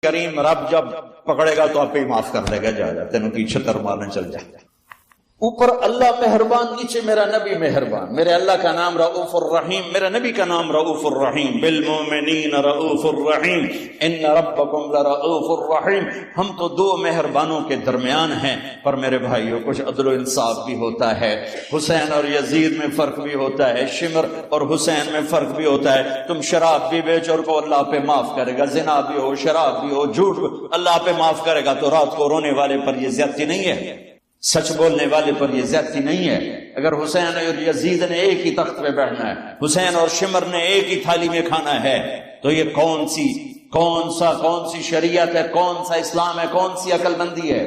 کریم رب جب پکڑے گا تو آپ ہی معاف کر دے گا، جا تینوں کی چھتر مارنے چل جا۔ اوپر اللہ مہربان، نیچے میرا نبی مہربان۔ میرے اللہ کا نام رؤوف الرحیم، میرے نبی کا نام رؤوف الرحیم، بالمؤمنین رؤوف الرحیم، ان ربکم لرؤوف الرحیم۔ ہم تو دو مہربانوں کے درمیان ہیں، پر میرے بھائیوں کچھ عدل و انصاف بھی ہوتا ہے۔ حسین اور یزید میں فرق بھی ہوتا ہے، شمر اور حسین میں فرق بھی ہوتا ہے۔ تم شراب بھی بیچ اور کو اللہ پہ معاف کرے گا، زنا بھی ہو، شراب بھی ہو، جھوٹ بھی اللہ پہ معاف کرے گا، تو رات کو رونے والے پر یہ زیادتی نہیں ہے، سچ بولنے والے پر یہ زیادتی نہیں ہے۔ اگر حسین اور یزید نے ایک ہی تخت پہ بیٹھنا ہے، حسین اور شمر نے ایک ہی تھالی میں کھانا ہے، تو یہ کون سی شریعت ہے، کون سا اسلام ہے، کون سی عقل مندی ہے؟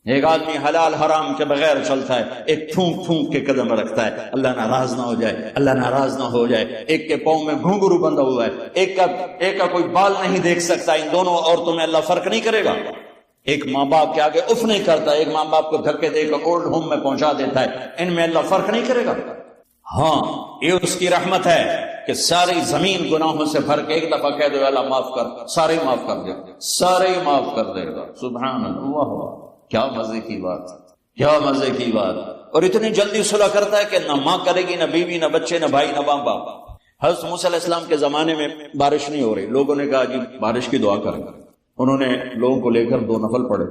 ایک آدمی حلال حرام کے بغیر چلتا ہے، ایک پھونک پھونک کے قدم رکھتا ہے، اللہ ناراض نہ ہو جائے، اللہ ناراض نہ ہو جائے۔ ایک کے پاؤں میں گھنگرو بندھا ہوا ہے، ایک کا کوئی بال نہیں دیکھ سکتا۔ ان دونوں عورتوں میں اللہ فرق نہیں کرے گا؟ ایک ماں باپ کے آگے اف نہیں کرتا، ایک ماں باپ کو دھکے دے کر اولڈ ہوم میں پہنچا دیتا ہے، ان میں اللہ فرق نہیں کرے گا؟ ہاں، یہ اس کی رحمت ہے کہ ساری زمین گناہوں سے بھر کے ایک دفعہ کہہ دو اللہ معاف کر، سارے معاف کر دے، سارے معاف کر دے گا۔ سبحان اللہ، کیا مزے کی بات، کیا مزے کی بات۔ اور اتنی جلدی صلح کرتا ہے کہ نہ ماں کرے گی، نہ بیوی، نہ بچے، نہ بھائی، نہ باپ۔ حضرت موسیٰ علیہ السلام کے زمانے میں بارش نہیں ہو رہی، لوگوں نے کہا جی بارش کی دعا کریں۔ انہوں نے لوگوں کو لے کر 2 نفل پڑھے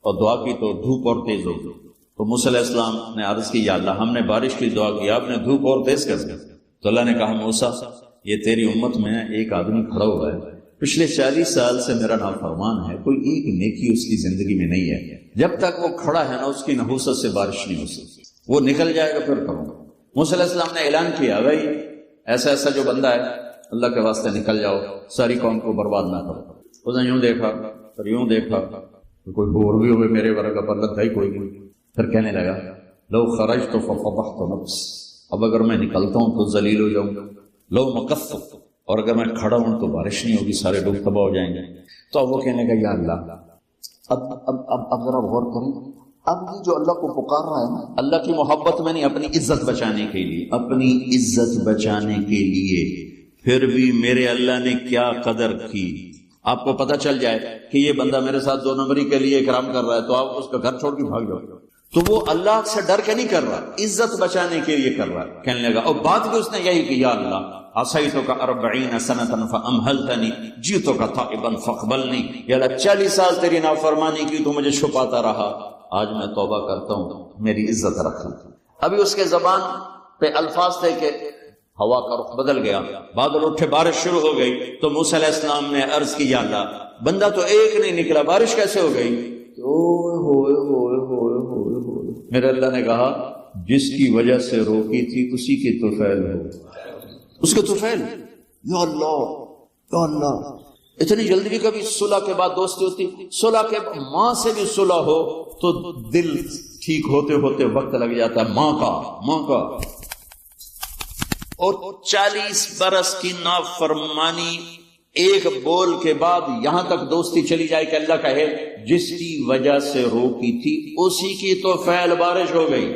اور دعا کی تو دھوپ اور تیز ہو گئی۔ تو موسیٰ علیہ السلام نے عرض کی یا اللہ ہم نے بارش کی دعا کی، آپ نے دھوپ اور تیز کر دی۔ تو اللہ نے کہا موسیٰ یہ تیری امت میں ایک آدمی کھڑا ہوا ہے، پچھلے 40 سال سے میرا نافرمان ہے، کوئی ایک نیکی اس کی زندگی میں نہیں ہے، جب تک وہ کھڑا ہے نا اس کی نحوست سے بارش نہیں ہو سکتی، وہ نکل جائے گا پھر کروں گا۔ موسیٰ علیہ السلام نے اعلان کیا بھائی ایسا جو بندہ ہے اللہ کے واسطے نکل جاؤ، ساری قوم کو برباد نہ کرو۔ اس نے یوں دیکھا پھر یوں دیکھا، کوئی بور بھی ہوئے میرے ورگا پر لگتا ہی کوئی نہیں، پھر کہنے لگا لو خرجت ففضحت نفس، اب اگر میں نکلتا ہوں تو ذلیل ہو جاؤں گا، لو مکثت، اور اگر میں کھڑا ہوں تو بارش نہیں ہوگی، سارے لوگ تباہ ہو جائیں گے۔ تو اب وہ کہنے لگا یا اللہ اب ذرا غور کریں، اب یہ جو اللہ کو پکار رہا ہے نا، اللہ کی محبت میں نہیں، اپنی عزت بچانے کے لیے، اپنی عزت بچانے کے لیے، پھر بھی میرے اللہ نے کیا قدر کی۔ آپ کو پتہ چل جائے کہ یہ بندہ میرے ساتھ 2 نمبری کے لیے اکرام کر رہا ہے تو آپ اس کا گھر چھوڑ کے بھاگ جاؤ، تو وہ اللہ سے ڈر کے نہیں کر رہا، عزت بچانے کے لیے کر رہا ہے۔ کہنے لگا اور بات بھی اس نے یہی کہ یا اللہ عصیتک 40 سنة فامہلتنی جئتک تائبا فاقبلنی، یا اللہ 40 سال تیری نافرمانی کی تو مجھے چھپاتا رہا، آج میں توبہ کرتا ہوں، میری عزت رکھ۔ ابھی اس کے زبان پہ الفاظ تھے کہ ہوا کا رخ بدل گیا، بادل اٹھے، بارش شروع ہو گئی۔ تو موسیٰ علیہ السلام نے عرض کی یا اللہ بندہ تو ایک نہیں نکلا، بارش کیسے ہو گئی؟ میرے اللہ نے کہا جس کی وجہ سے روکی تھی اسی کی طفیل ہو، اس کے طفیل۔ یا اللہ یا اللہ، اتنی جلدی بھی کبھی صلح کے بعد دوستی ہوتی؟ صلح کے ماں سے بھی صلح ہو تو دل ٹھیک ہوتے ہوتے وقت لگ جاتا ہے، ماں کا۔ اور 40 برس کی نافرمانی ایک بول کے بعد یہاں تک دوستی چلی جائے کہ اللہ کہے جس کی وجہ سے روکی تھی اسی کی تو فعل بارش ہو گئی۔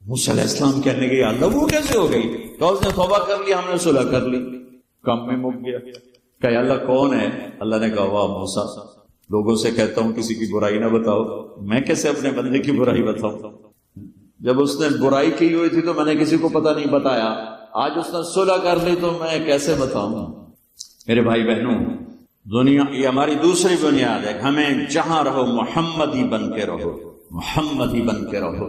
موسیٰ علیہ السلام کہنے گئے اللہ وہ کیسے ہو گئی؟ تو اس نے توبہ کر لی، ہم نے صلح کر لی، کم میں مک گیا۔ کہ اللہ کون ہے؟ اللہ نے کہا واہ موسیٰ، لوگوں سے کہتا ہوں کسی کی برائی نہ بتاؤ، میں کیسے اپنے بندے کی برائی بتاؤں؟ جب اس نے برائی کی ہوئی تھی تو میں نے کسی کو پتہ نہیں بتایا، آج اس نے صلح کر لی تو میں کیسے بتاؤں؟ میرے بھائی بہنوں، دنیا یہ ہماری دوسری بنیاد ہے، ہمیں جہاں رہو محمدی بن کے رہو، محمدی بن کے رہو۔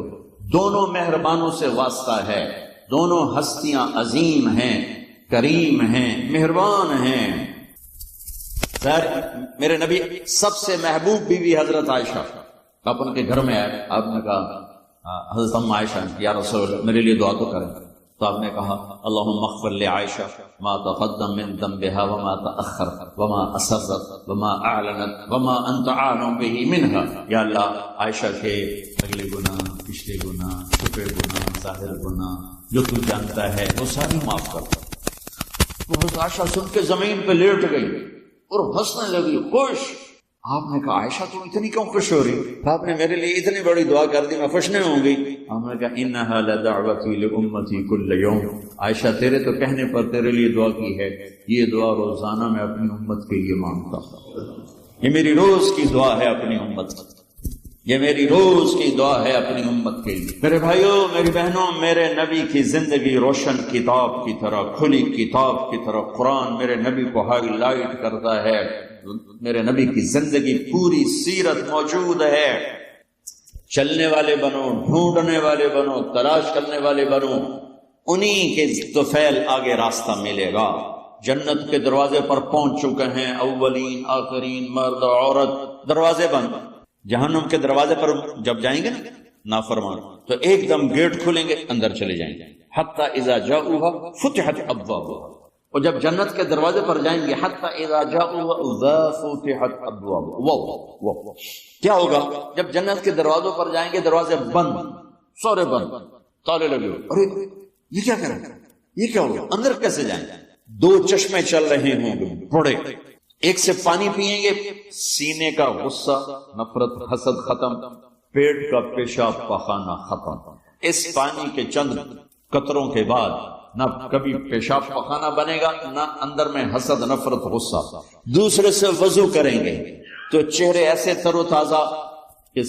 دونوں مہربانوں سے واسطہ ہے، دونوں ہستیاں عظیم ہیں، کریم ہیں، مہربان ہیں۔ میرے نبی سب سے محبوب بیوی حضرت عائشہ، آپ ان کے گھر میں آئے، آپ نے کہا حضرت ام عائشہ یا رسول اللہ میرے لیے دعا تو کریں، تو آپ نے کہا اللہم اغفر لعائشہ ما تقدم من ذنبها وما تأخر وما اسرت وما اعلنت وما انت عالم به منها، یا اللہ عائشہ کے اگلے گناہ، پچھلے گناہ، چھپے گناہ، ظاہر گناہ جو تو جانتا ہے وہ ساری معاف کر۔ وہ حضرت عائشہ سن کے زمین پہ لیٹ گئی اور ہنسنے لگی، خوش۔ آپ نے کہا عائشہ تم اتنی کیوں خوش ہو رہی؟ آپ نے میرے لیے اتنی بڑی دعا کر دی، میں خوش نہیں ہوں گی؟ آپ نے کہا انہا لدعوتی لامتی کل یوم، عائشہ تیرے تو کہنے پر تیرے لیے دعا کی ہے، یہ دعا روزانہ میں اپنی امت کے لیے مانگتا ہوں۔ یہ میری روز کی دعا ہے اپنی امت کی، یہ میری روز کی دعا ہے اپنی امت کے لیے۔ میرے بھائیوں، میری بہنوں، میرے نبی کی زندگی روشن کتاب کی طرح، کھلی کتاب کی طرح قرآن میرے نبی کو ہائی لائٹ کرتا ہے۔ میرے نبی کی زندگی پوری سیرت موجود ہے۔ چلنے والے بنو، ڈھونڈنے والے بنو، تلاش کرنے والے بنو، انہی کے طفیل آگے راستہ ملے گا۔ جنت کے دروازے پر پہنچ چکے ہیں، اولین آخرین، مرد عورت، دروازے بند۔ جہنم کے دروازے پر جب جائیں گے نا نافرمان، تو ایک دم گیٹ کھلیں گے، اندر چلے جائیں گے۔ حتی اذا جاؤوها فتحت ابوابها، اور جب جنت کے دروازے پر جائیں گے، حتی اذا جاؤوها فتحت ابوابها، وہ کیا ہوگا جب جنت کے دروازوں پر جائیں گے؟ دروازے بند، سارے بند، تالے لگے ہوئے۔ ارے یہ کیا کر رہے ہیں، یہ کیا ہوگا، اندر کیسے جائیں گے؟ دو چشمے چل رہے ہوں گے بڑے، ایک سے پانی پیئیں گے، سینے کا غصہ، نفرت، حسد ختم، پیٹ کا پیشاب پخانہ ختم۔ اس پانی کے چند قطروں کے بعد نہ کبھی پیشاب پخانہ بنے گا، نہ اندر میں حسد، نفرت، غصہ۔ دوسرے سے وضو کریں گے تو چہرے ایسے تر و تازہ کہ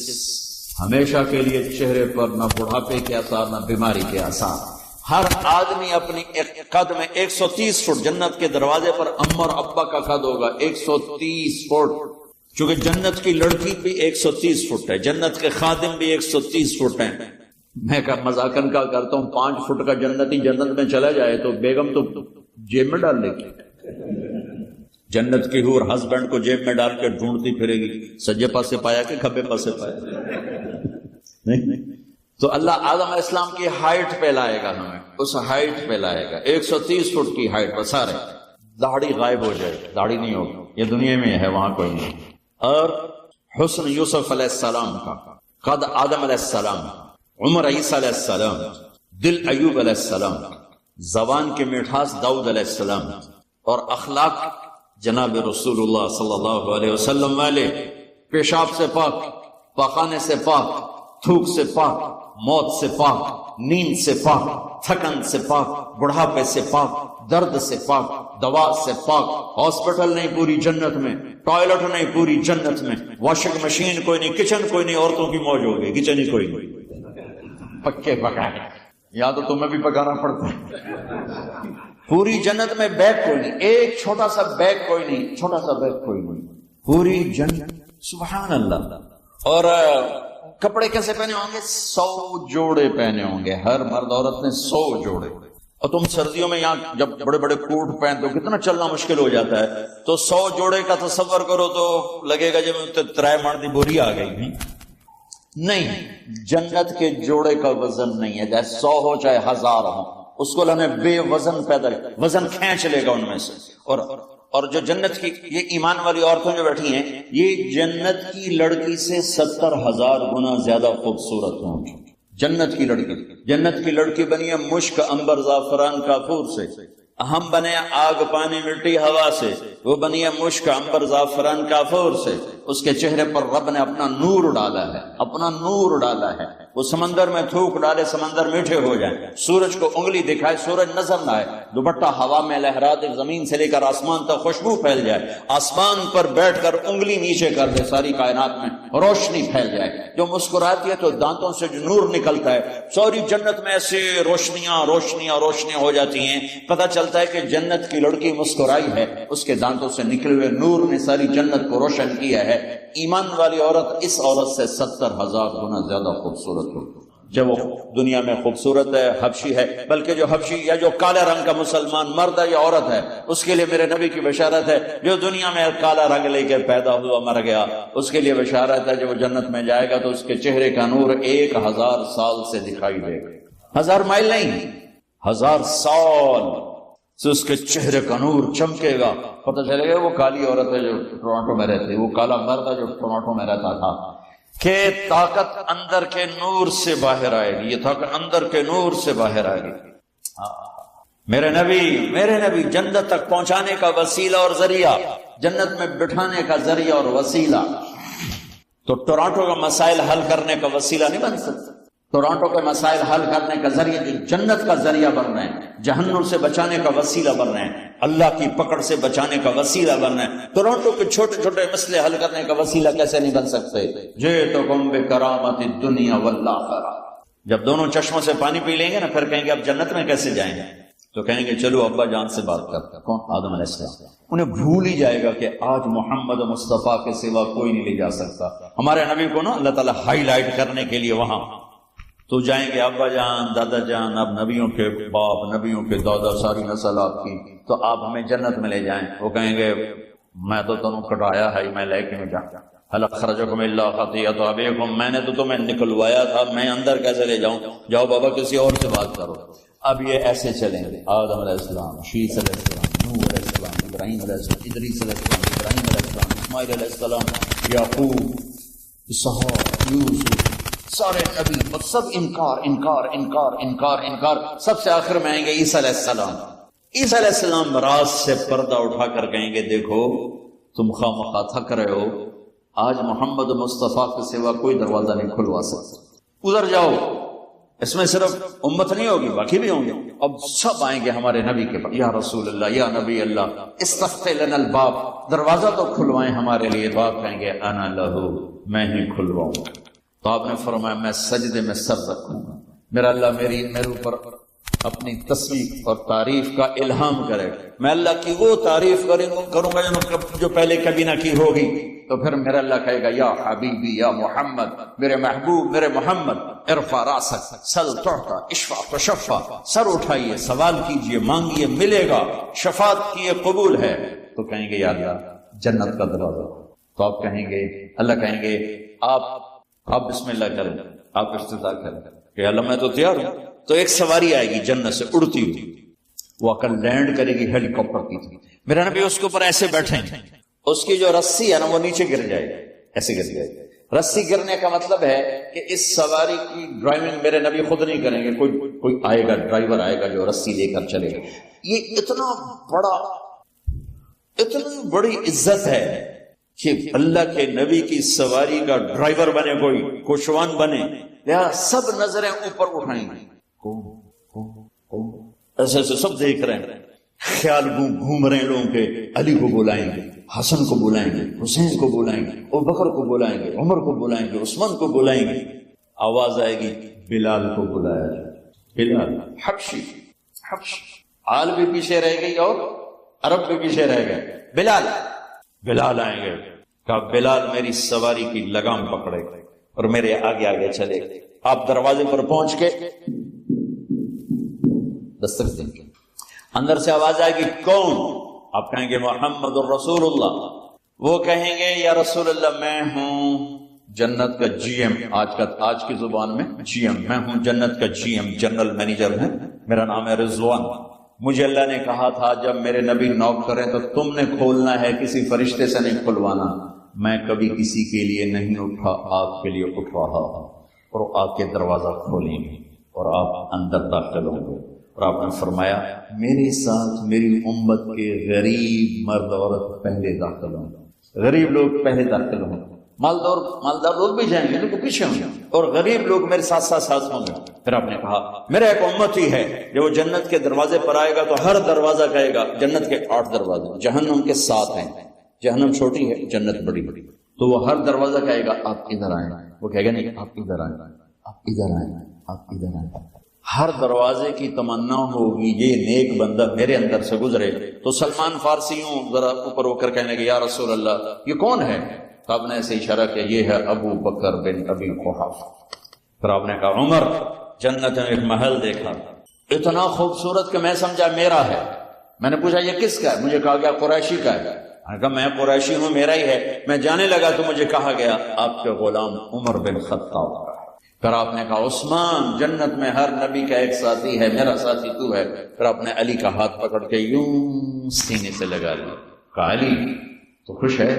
ہمیشہ کے لیے چہرے پر نہ بڑھاپے کے آثار، نہ بیماری کے آثار۔ ہر آدمی اپنی قد میں 130 فٹ، جنت کے دروازے پر اماں اور ابا کا قد ہوگا 130 فٹ، چونکہ جنت کی لڑکی بھی 130 فٹ ہے، جنت کے خادم بھی 130 فٹ ہیں۔ میں مذاقن کا کرتا ہوں، 5 فٹ کا جنتی جنت میں چلا جائے تو بیگم تو جیب میں ڈال لے گی، جنت کی حور ہسبینڈ کو جیب میں ڈال کے ڈھونڈتی پھرے گی، سجے پاسے پایا کہ کھبے پاسے پایا، نہیں۔ تو اللہ آدم علیہ السلام کی ہائٹ پہ لائے گا، ہمیں اس ہائٹ پہ لائے گا، 130 فٹ کی ہائٹ پر، سارے داڑھی غائب ہو جائے، داڑھی نہیں ہوگی، یہ دنیا میں ہے، وہاں کوئی نہیں۔ اور حسن یوسف علیہ السلام کا، قد آدم علیہ السلام، عمر عیسیٰ علیہ السلام، دل ایوب علیہ السلام، زبان کے مٹھاس داؤد علیہ السلام، اور اخلاق جناب رسول اللہ صلی اللہ علیہ وسلم والے، پیشاب سے پاک، پخانے سے پاک، تھوک سے پاک، موت سے پاک، نیند سے پاک، تھکن سے پاک، بڑھاپے سے پاک، درد سے پاک، دوا سے پاک۔ ہاسپٹل نہیں پوری جنت میں، ٹوائلٹ نہیں پوری جنت میں، واشنگ مشین کوئی نہیں، کچن کوئی نہیں، عورتوں کی موج ہوگی، کچن ہی کوئی نہیں، پکے پکائے، یا تو تمہیں بھی پکانا پڑتا ہے۔ پوری جنت میں بیگ کوئی نہیں، ایک چھوٹا سا بیگ کوئی نہیں، چھوٹا سا بیگ کوئی نہیں، پوری جنت، سبحان اللہ۔ اور کپڑے کیسے پہنے ہوں گے؟ 100 جوڑے پہنے ہوں گے، ہر مرد عورت نے 100 جوڑے۔ اور تم سردیوں میں یہاں جب بڑے بڑے کوٹ پہنتے ہو کتنا چلنا مشکل ہو جاتا ہے، تو 100 جوڑے کا تصور کرو تو لگے گا جب ترائے مار دی بوری آ گئی۔ نہیں، جنت کے جوڑے کا وزن نہیں ہے، چاہے 100 ہو چاہے 1000 ہو، اس کو اللہ نے بے وزن پیدا کیا، وزن کھینچ لے گا ان میں سے۔ اور جو جنت کی یہ ایمان والی عورتیں جو بیٹھی ہیں، یہ جنت کی لڑکی سے 70,000 گنا زیادہ خوبصورت ہوں گی۔ جنت کی لڑکی بنی ہے مشک، عنبر، زعفران، کافور سے، ہم بنے آگ، پانی، مٹی، ہوا سے، وہ بنی ہے مشک، عنبر، زعفران، کافور سے۔ اس کے چہرے پر رب نے اپنا نور ڈالا ہے، اپنا نور ڈالا ہے۔ وہ سمندر میں تھوک ڈالے، سمندر میٹھے ہو جائیں، سورج کو انگلی دکھائے، سورج نظر نہ آئے، دوپٹہ ہوا میں لہرات، زمین سے لے کر آسمان تک خوشبو پھیل جائے، آسمان پر بیٹھ کر انگلی نیچے کر دے، ساری کائنات میں روشنی پھیل جائے، جو مسکراتی ہے تو دانتوں سے جو نور نکلتا ہے، ساری جنت میں ایسے روشنیاں روشنیاں روشنیاں ہو جاتی ہیں، پتہ چلتا ہے کہ جنت کی لڑکی مسکرائی ہے، اس کے دانتوں سے نکلے ہوئے نور نے ساری جنت کو روشن کیا ہے۔ ایمان والی عورت اس عورت سے 70,000 گنا زیادہ خوبصورت ہو، جب وہ دنیا میں خوبصورت ہے، حبشی ہے، بلکہ جو حبشی یا جو کالے رنگ کا مسلمان مرد ہے یا عورت ہے، اس کے لیے میرے نبی کی بشارت ہے، جو دنیا میں کالا رنگ لے کے پیدا ہوا مر گیا، اس کے لیے بشارت ہے، جب وہ جنت میں جائے گا تو اس کے چہرے کا نور 1000 سال سے دکھائی دے گا، 1000 مائل نہیں، 1000 سال سے اس کے چہرے کا نور چمکے گا، پتہ چلے گا وہ کالی عورت ہے جو ٹورانٹو میں رہتی، وہ کالا مرد ہے جو ٹورانٹو میں رہتا تھا، کہ طاقت اندر کے نور سے باہر آئے گی، یہ طاقت اندر کے نور سے باہر آئے گی۔ میرے نبی جنت تک پہنچانے کا وسیلہ اور ذریعہ، جنت میں بٹھانے کا ذریعہ اور وسیلہ، تو ٹورانٹو کا مسائل حل کرنے کا وسیلہ نہیں بن سکتا، ٹورانٹو کے مسائل حل کرنے کا ذریعہ، جو جنت کا ذریعہ بن رہے ہیں، جہنم سے بچانے کا وسیلہ بن رہے ہیں، اللہ کی پکڑ سے بچانے کا وسیلہ بن رہے ہیں، ٹورانٹو کے چھوٹے چھوٹے مسئلے حل کرنے کا وسیلہ کیسے نہیں بن سکتے؟ جئتکم بکرامت الدنیا والآخرہ۔ جب دونوں چشموں سے پانی پی لیں گے نا، پھر کہیں گے اب جنت میں کیسے جائیں گے؟ تو کہیں گے چلو ابا جان سے بات کرتے۔ کون؟ آدم علیہ السلام۔ انہیں بھول ہی جائے گا کہ آج محمد مصطفیٰ کے سوا کوئی نہیں لے جا سکتا۔ ہمارے نبی کو نا اللہ تعالیٰ ہائی لائٹ کرنے کے لیے وہاں تو جائیں گے ابا جان، دادا جان، اب نبیوں کے باپ، نبیوں کے دادا، ساری نسل آپ کی، تو آپ ہمیں جنت میں لے جائیں۔ وہ کہیں گے میں تو تمہیں کٹایا ہے، میں لے کے نہیں جاؤں۔ هل اخرجکم الا خطیئۃ ابیکم، میں نے تو تمہیں نکلوایا تھا، میں اندر کیسے لے جاؤں؟ جاؤ بابا کسی اور سے بات کرو۔ اب یہ ایسے چلیں گے، آدم علیہ السلام، شیس علیہ السلام، نوح علیہ السلام، ابراہیم علیہ السلام، ادریس علیہ السلام، ابراہیم علیہ السلام، اسماعیل علیہ السلام، یعقوب، اسحاق، یوسف، سارے نبی، اور سب انکار انکار انکار انکار انکار۔ سب سے آخر میں آئیں گے عیسیٰ علیہ السلام۔ عیسیٰ علیہ السلام راز سے پردہ اٹھا کر کہیں گے دیکھو تم خواہ مخواہ تھک رہے ہو، آج محمد مصطفیٰ کے سوا کوئی دروازہ نہیں کھلوا سکتا، ادھر جاؤ۔ اس میں صرف امت نہیں ہوگی، باقی بھی ہوں گے۔ اب سب آئیں گے ہمارے نبی کے پاس، یا رسول اللہ، یا نبی اللہ، استفتح لنا الباب، دروازہ تو کھلوائیں ہمارے لیے۔ تو آپ کہیں گے انا لہو، میں ہی کھلواؤں گا۔ تو آپ نے فرمایا میں سجدے میں سر رکھوں گا، میرا اللہ میرے اوپر اپنی تصویر اور تعریف کا الہام کرے، میں اللہ کی وہ تعریف کروں گا جو پہلے کبھی نہ کی ہوگی۔ تو پھر میرا اللہ کہے گا یا حبیبی یا محمد، میرے محبوب میرے محمد، ارفع راسک سل تعطى اشفع تشفع، سر اٹھائیے، سوال کیجئے، مانگیے، ملے گا، شفاعت کی قبول ہے۔ تو کہیں گے یا اللہ جنت کا دروازہ۔ تو آپ کہیں گے، اللہ کہیں گے آپ بسم اللہ کریں، آپ افتتاح کریں کہ اللہ میں تو تیار ہوں۔ تو ایک سواری آئے گی جنت سے اڑتی ہوئی، وہ آ کر لینڈ کرے گی ہیلی کاپٹر کی طرح، میرا نبی اس کے اوپر ایسے بیٹھیں گے، اس کی جو رسی ہے نا وہ نیچے گر جائے گی، ایسے گر جائے گی۔ رسی گرنے کا مطلب ہے کہ اس سواری کی ڈرائیونگ میرے نبی خود نہیں کریں گے، کوئی آئے گا، ڈرائیور آئے گا جو رسی لے کر چلے گا۔ یہ اتنی بڑی عزت ہے کہ اللہ کے نبی کی سواری کا ڈرائیور بنے، کوئی کوشوان بنے، لہذا سب نظریں اوپر اٹھائیں گے، ایسے ایسے سب دیکھ رہے ہیں، خیال گھوم رہے ہیں لوگوں کے، علی کو بلائیں گے، حسن کو بلائیں گے، حسین کو بلائیں گے، ابوبکر کو بلائیں گے، عمر کو بلائیں گے، عثمان کو بلائیں گے۔ آواز آئے گی بلال کو بلایا جائے، بلال حبشی، آل بھی پیچھے رہ گئی اور عرب بھی پیچھے رہ گئے، بلال آئیں گے، کہا بلال میری سواری کی لگام پکڑے اور میرے آگے آگے چلے۔ آپ دروازے پر پہنچ کے دستک دیں گے، اندر سے آواز آئے گی کون؟ آپ کہیں گے محمد الرسول اللہ۔ وہ کہیں گے یا رسول اللہ میں ہوں جنت کا جی ایم، آج کی زبان میں جی ایم، میں ہوں جنت کا جی ایم، جنرل مینیجر ہے، میرا نام ہے رضوان۔ مجھے اللہ نے کہا تھا جب میرے نبی نوک کریں تو تم نے کھولنا ہے، کسی فرشتے سے نہیں کھلوانا۔ میں کبھی کسی کے لیے نہیں اٹھا، آپ کے لیے اٹھ رہا ہوں، اور آپ کے دروازہ کھولیں گے اور آپ اندر داخل ہوں گے۔ اور آپ نے فرمایا میرے ساتھ میری امت کے غریب مرد عورت پہلے داخل ہوں، غریب لوگ پہلے داخل ہوں، مالدار لوگ بھی جائیں گے لیکن پیچھے ہوں گے، اور غریب لوگ میرے ساتھ ساتھ ہوں گے۔ پھر آپ نے کہا میرا ایک امت ہی ہے جو وہ جنت کے دروازے پر آئے گا تو ہر دروازہ کہے گا، جنت کے 8 دروازے، جہنم کے 7 ہیں، جہنم چھوٹی ہے، جنت بڑی، تو وہ ہر دروازہ کہے گا آپ ادھر آئیں، وہ کہے گا نہیں آپ ادھر آئیں، آپ ادھر آئیں، آپ ادھر آئیں۔ ہر دروازے کی تمنا ہوگی یہ نیک بندہ میرے اندر سے گزرے۔ تو سلمان فارسی ہوں ذرا اوپر ہو کر کہنے لگے یا رسول اللہ یہ کون ہے؟ تو آپ نے ایسے اشارہ کیا یہ ہے ابو بکر بن ابی قحافہ۔ پھر آپ نے کہا عمر، جنت میں ایک محل دیکھا اتنا خوبصورت کہ میں سمجھا میرا ہے۔ میں نے پوچھا یہ کس کا ہے؟ مجھے کہا گیا قریشی کا ہے۔ میں نے کہا میں قریشی ہوں، میرا ہی ہے۔ میں جانے لگا تو مجھے کہا گیا آپ کے غلام عمر بن خطاب کا ہے۔ پھر آپ نے کہا عثمان، جنت میں ہر نبی کا ایک ساتھی ہے، میرا ساتھی تو ہے۔ پھر آپ نے علی کا ہاتھ پکڑ کے یوں سینے سے لگا لیا، کہا علی تو خوش ہے،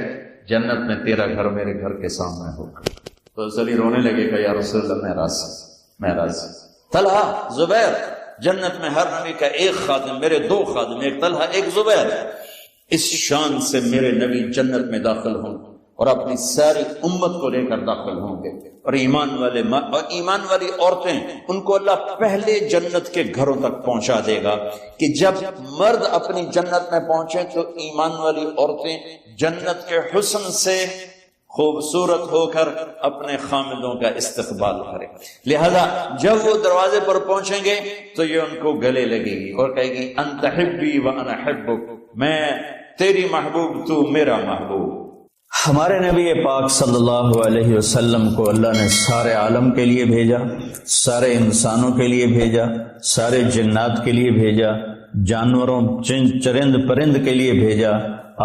جنت میں تیرا گھر میرے گھر کے سامنے ہوگا۔ تو علی رونے لگے کہ یا رسول اللہ میں راضی۔ طلحہ، زبیر، جنت میں ہر نبی کا ایک خادم، میرے 2 خادم، ایک طلحہ ایک زبیر۔ اس شان سے میرے نبی جنت میں داخل ہوں اور اپنی ساری امت کو لے کر داخل ہوں گے. اور ایمان والی عورتیں ان کو اللہ پہلے جنت کے گھروں تک پہنچا دے گا کہ جب مرد اپنی جنت میں پہنچے تو ایمان والی عورتیں جنت کے حسن سے خوبصورت ہو کر اپنے خامدوں کا استقبال کریں. لہذا جب وہ دروازے پر پہنچیں گے تو یہ ان کو گلے لگے گی اور کہے گی انت حبی وانا حبک، میں تیری محبوب تو میرا محبوب. ہمارے نبی پاک صلی اللہ علیہ وسلم کو اللہ نے سارے عالم کے لیے بھیجا، سارے انسانوں کے لیے بھیجا، سارے جنات کے لیے بھیجا، جانوروں چرند پرند کے لیے بھیجا.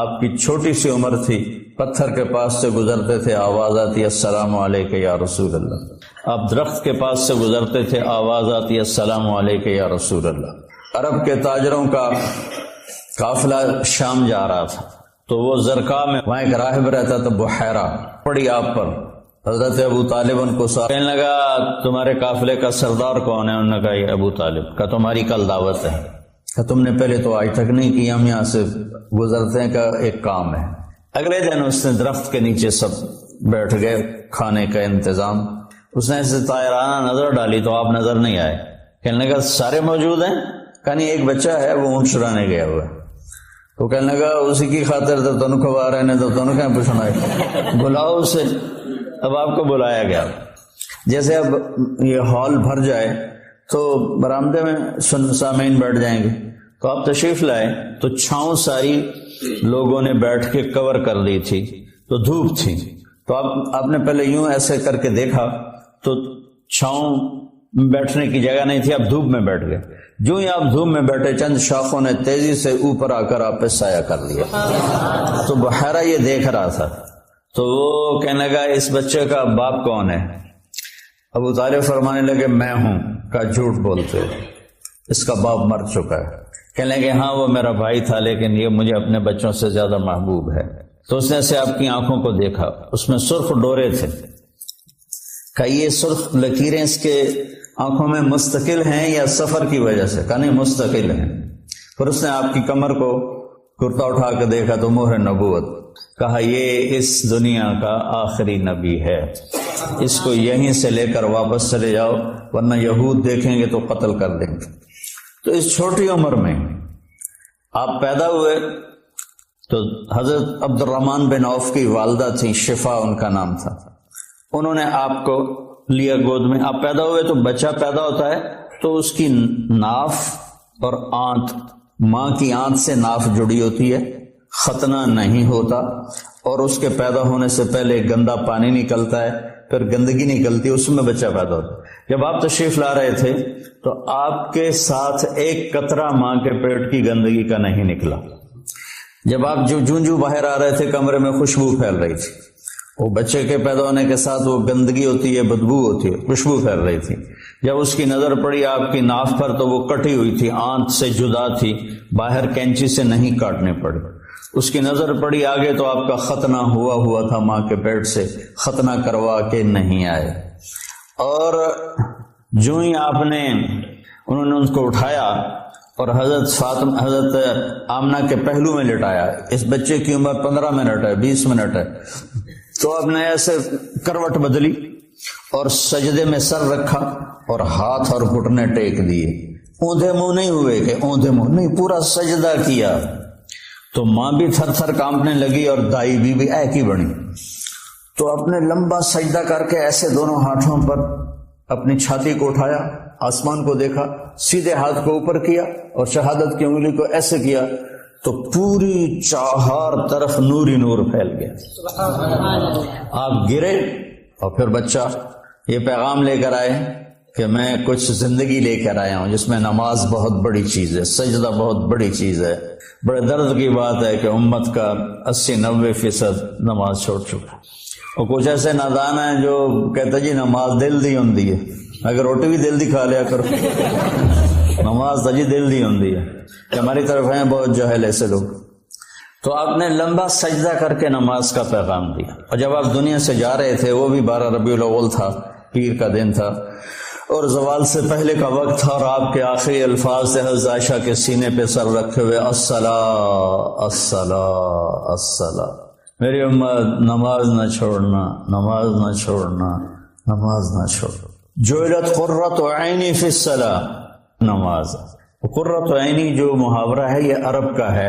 آپ کی چھوٹی سی عمر تھی، پتھر کے پاس سے گزرتے تھے، آواز آتی السلام علیکہ یا رسول اللہ. آپ درخت کے پاس سے گزرتے تھے، آواز آتی السلام علیکہ یا رسول اللہ. عرب کے تاجروں کا قافلہ شام جا رہا تھا تو وہ زرقا میں وہاں ایک راہب رہتا تھا، بحیرہ پڑی آپ پر. حضرت ابو طالب ان کو کہنے لگا تمہارے قافلے کا سردار کون ہے؟ انہوں نے کہا یہ ابو طالب. کہا تمہاری کل دعوت ہے. کہ تم نے پہلے تو آج تک نہیں کی، ہم یہاں سے گزرتے ہیں، کا ایک کام ہے. اگلے دن اس نے درخت کے نیچے سب بیٹھ گئے، کھانے کا انتظام. اس نے ایسے طائرانہ نظر ڈالی تو آپ نظر نہیں آئے. کہنے لگا سارے موجود ہیں؟ کہ نہیں، ایک بچہ ہے وہ اونٹ چرانے گیا ہوا ہے. تو کہنے لگا اسی کی خاطر تو تنو کھوا رہے ہیں، تو تنو کہیں پوچھنا ہے، بلاؤ اسے. اب آپ کو بلایا گیا. جیسے اب یہ ہال بھر جائے تو برآمدے میں سامعین بیٹھ جائیں گے، تو آپ تشریف لائے تو چھاؤں ساری لوگوں نے بیٹھ کے کور کر لی تھی، تو دھوپ تھی. تو آپ نے پہلے یوں ایسے کر کے دیکھا تو چھاؤں بیٹھنے کی جگہ نہیں تھی، آپ دھوپ میں بیٹھ گئے. جو ہی آپ دھوپ میں بیٹھے چند شاخوں نے تیزی سے اوپر آ کر آپ پہ سایہ کر لیا. تو بحیرہ یہ دیکھ رہا تھا تو وہ کہنے لگا اس بچے کا باپ کون ہے؟ ابو طالب فرمانے لگے میں ہوں. کا جھوٹ بولتے، اس کا باپ مر چکا ہے. کہنے لگے ہاں وہ میرا بھائی تھا لیکن یہ مجھے اپنے بچوں سے زیادہ محبوب ہے. تو اس نے سے آپ کی آنکھوں کو دیکھا، اس میں سرخ ڈورے تھے. کہ یہ سرخ لکیریں اس کے آنکھوں میں مستقل ہیں یا سفر کی وجہ سے؟ کہا نہیں مستقل ہیں. پھر اس نے آپ کی کمر کو کرتا اٹھا کے دیکھا تو مہر نبوت. کہا یہ اس دنیا کا آخری نبی ہے، اس کو یہیں سے لے کر واپس چلے جاؤ ورنہ یہود دیکھیں گے تو قتل کر دیں گے. تو اس چھوٹی عمر میں آپ پیدا ہوئے تو حضرت عبد الرحمن بن عوف کی والدہ تھی، شفا ان کا نام تھا. انہوں نے آپ کو لیا گود میں. آپ پیدا ہوئے تو بچہ پیدا ہوتا ہے تو اس کی ناف اور آنت، ماں کی آنت سے ناف جڑی ہوتی ہے، ختنہ نہیں ہوتا، اور اس کے پیدا ہونے سے پہلے گندا پانی نکلتا ہے، پھر گندگی نکلتی ہے، اس میں بچہ پیدا ہوتا ہے. جب آپ تشریف لا رہے تھے تو آپ کے ساتھ ایک قطرہ ماں کے پیٹ کی گندگی کا نہیں نکلا. جب آپ جو باہر آ رہے تھے کمرے میں خوشبو پھیل رہی تھی. وہ بچے کے پیدا ہونے کے ساتھ وہ گندگی ہوتی ہے، بدبو ہوتی ہے، خوشبو پھیل رہی تھی. جب اس کی نظر پڑی آپ کی ناف پر تو وہ کٹی ہوئی تھی، آنت سے جدا تھی، باہر کینچی سے نہیں کاٹنے پڑی. اس کی نظر پڑی آگے تو آپ کا ختنہ ہوا تھا ماں کے پیٹ سے، ختنہ کروا کے نہیں آئے. اور جو ہی آپ نے انہوں نے اس کو اٹھایا اور حضرت آمنہ کے پہلو میں لٹایا. اس بچے کی عمر 15 منٹ ہے، 20 منٹ ہے. تو آپ نے ایسے کروٹ بدلی اور سجدے میں سر رکھا اور ہاتھ اور گھٹنے ٹیک دیے. اوندھے منہ نہیں ہوئے کہ اوندھے منہ نہیں، پورا سجدہ کیا. تو ماں بھی تھر تھر کانپنے لگی اور دائی بھی ایک ہی بنی. تو اپنے لمبا سجدہ کر کے ایسے دونوں ہاتھوں پر اپنی چھاتی کو اٹھایا، آسمان کو دیکھا، سیدھے ہاتھ کو اوپر کیا اور شہادت کی انگلی کو ایسے کیا تو پوری چار طرف نوری نور پھیل گیا. آپ گرے اور پھر بچہ یہ پیغام لے کر آئے کہ میں کچھ زندگی لے کر آیا ہوں جس میں نماز بہت بڑی چیز ہے، سجدہ بہت بڑی چیز ہے. بڑے درد کی بات ہے کہ امت کا 80-90% نماز چھوڑ چکا. اور کچھ ایسے نادان ہیں جو کہتے جی نماز دل دی ہوں ہے، اگر روٹی بھی دل دی کھا لیا کرو، نماز تو جی دل دی ہوں ہے. کہ ہماری طرف ہیں بہت جاہل ایسے لوگ. تو آپ نے لمبا سجدہ کر کے نماز کا پیغام دیا. اور جب آپ دنیا سے جا رہے تھے وہ بھی 12 ربیع الاول تھا، پیر کا دن تھا اور زوال سے پہلے کا وقت تھا، اور آپ کے آخری الفاظ تھے حضرت عائشہ کے سینے پہ سر رکھے ہوئے الصلاۃ الصلاۃ الصلاۃ. میری امت نماز نہ چھوڑنا، نماز نہ چھوڑنا، نماز نہ چھوڑنا۔ جعلت قرۃ عینی فی الصلاۃ، نماز۔ قرۃ عینی جو محاورہ ہے یہ عرب کا ہے،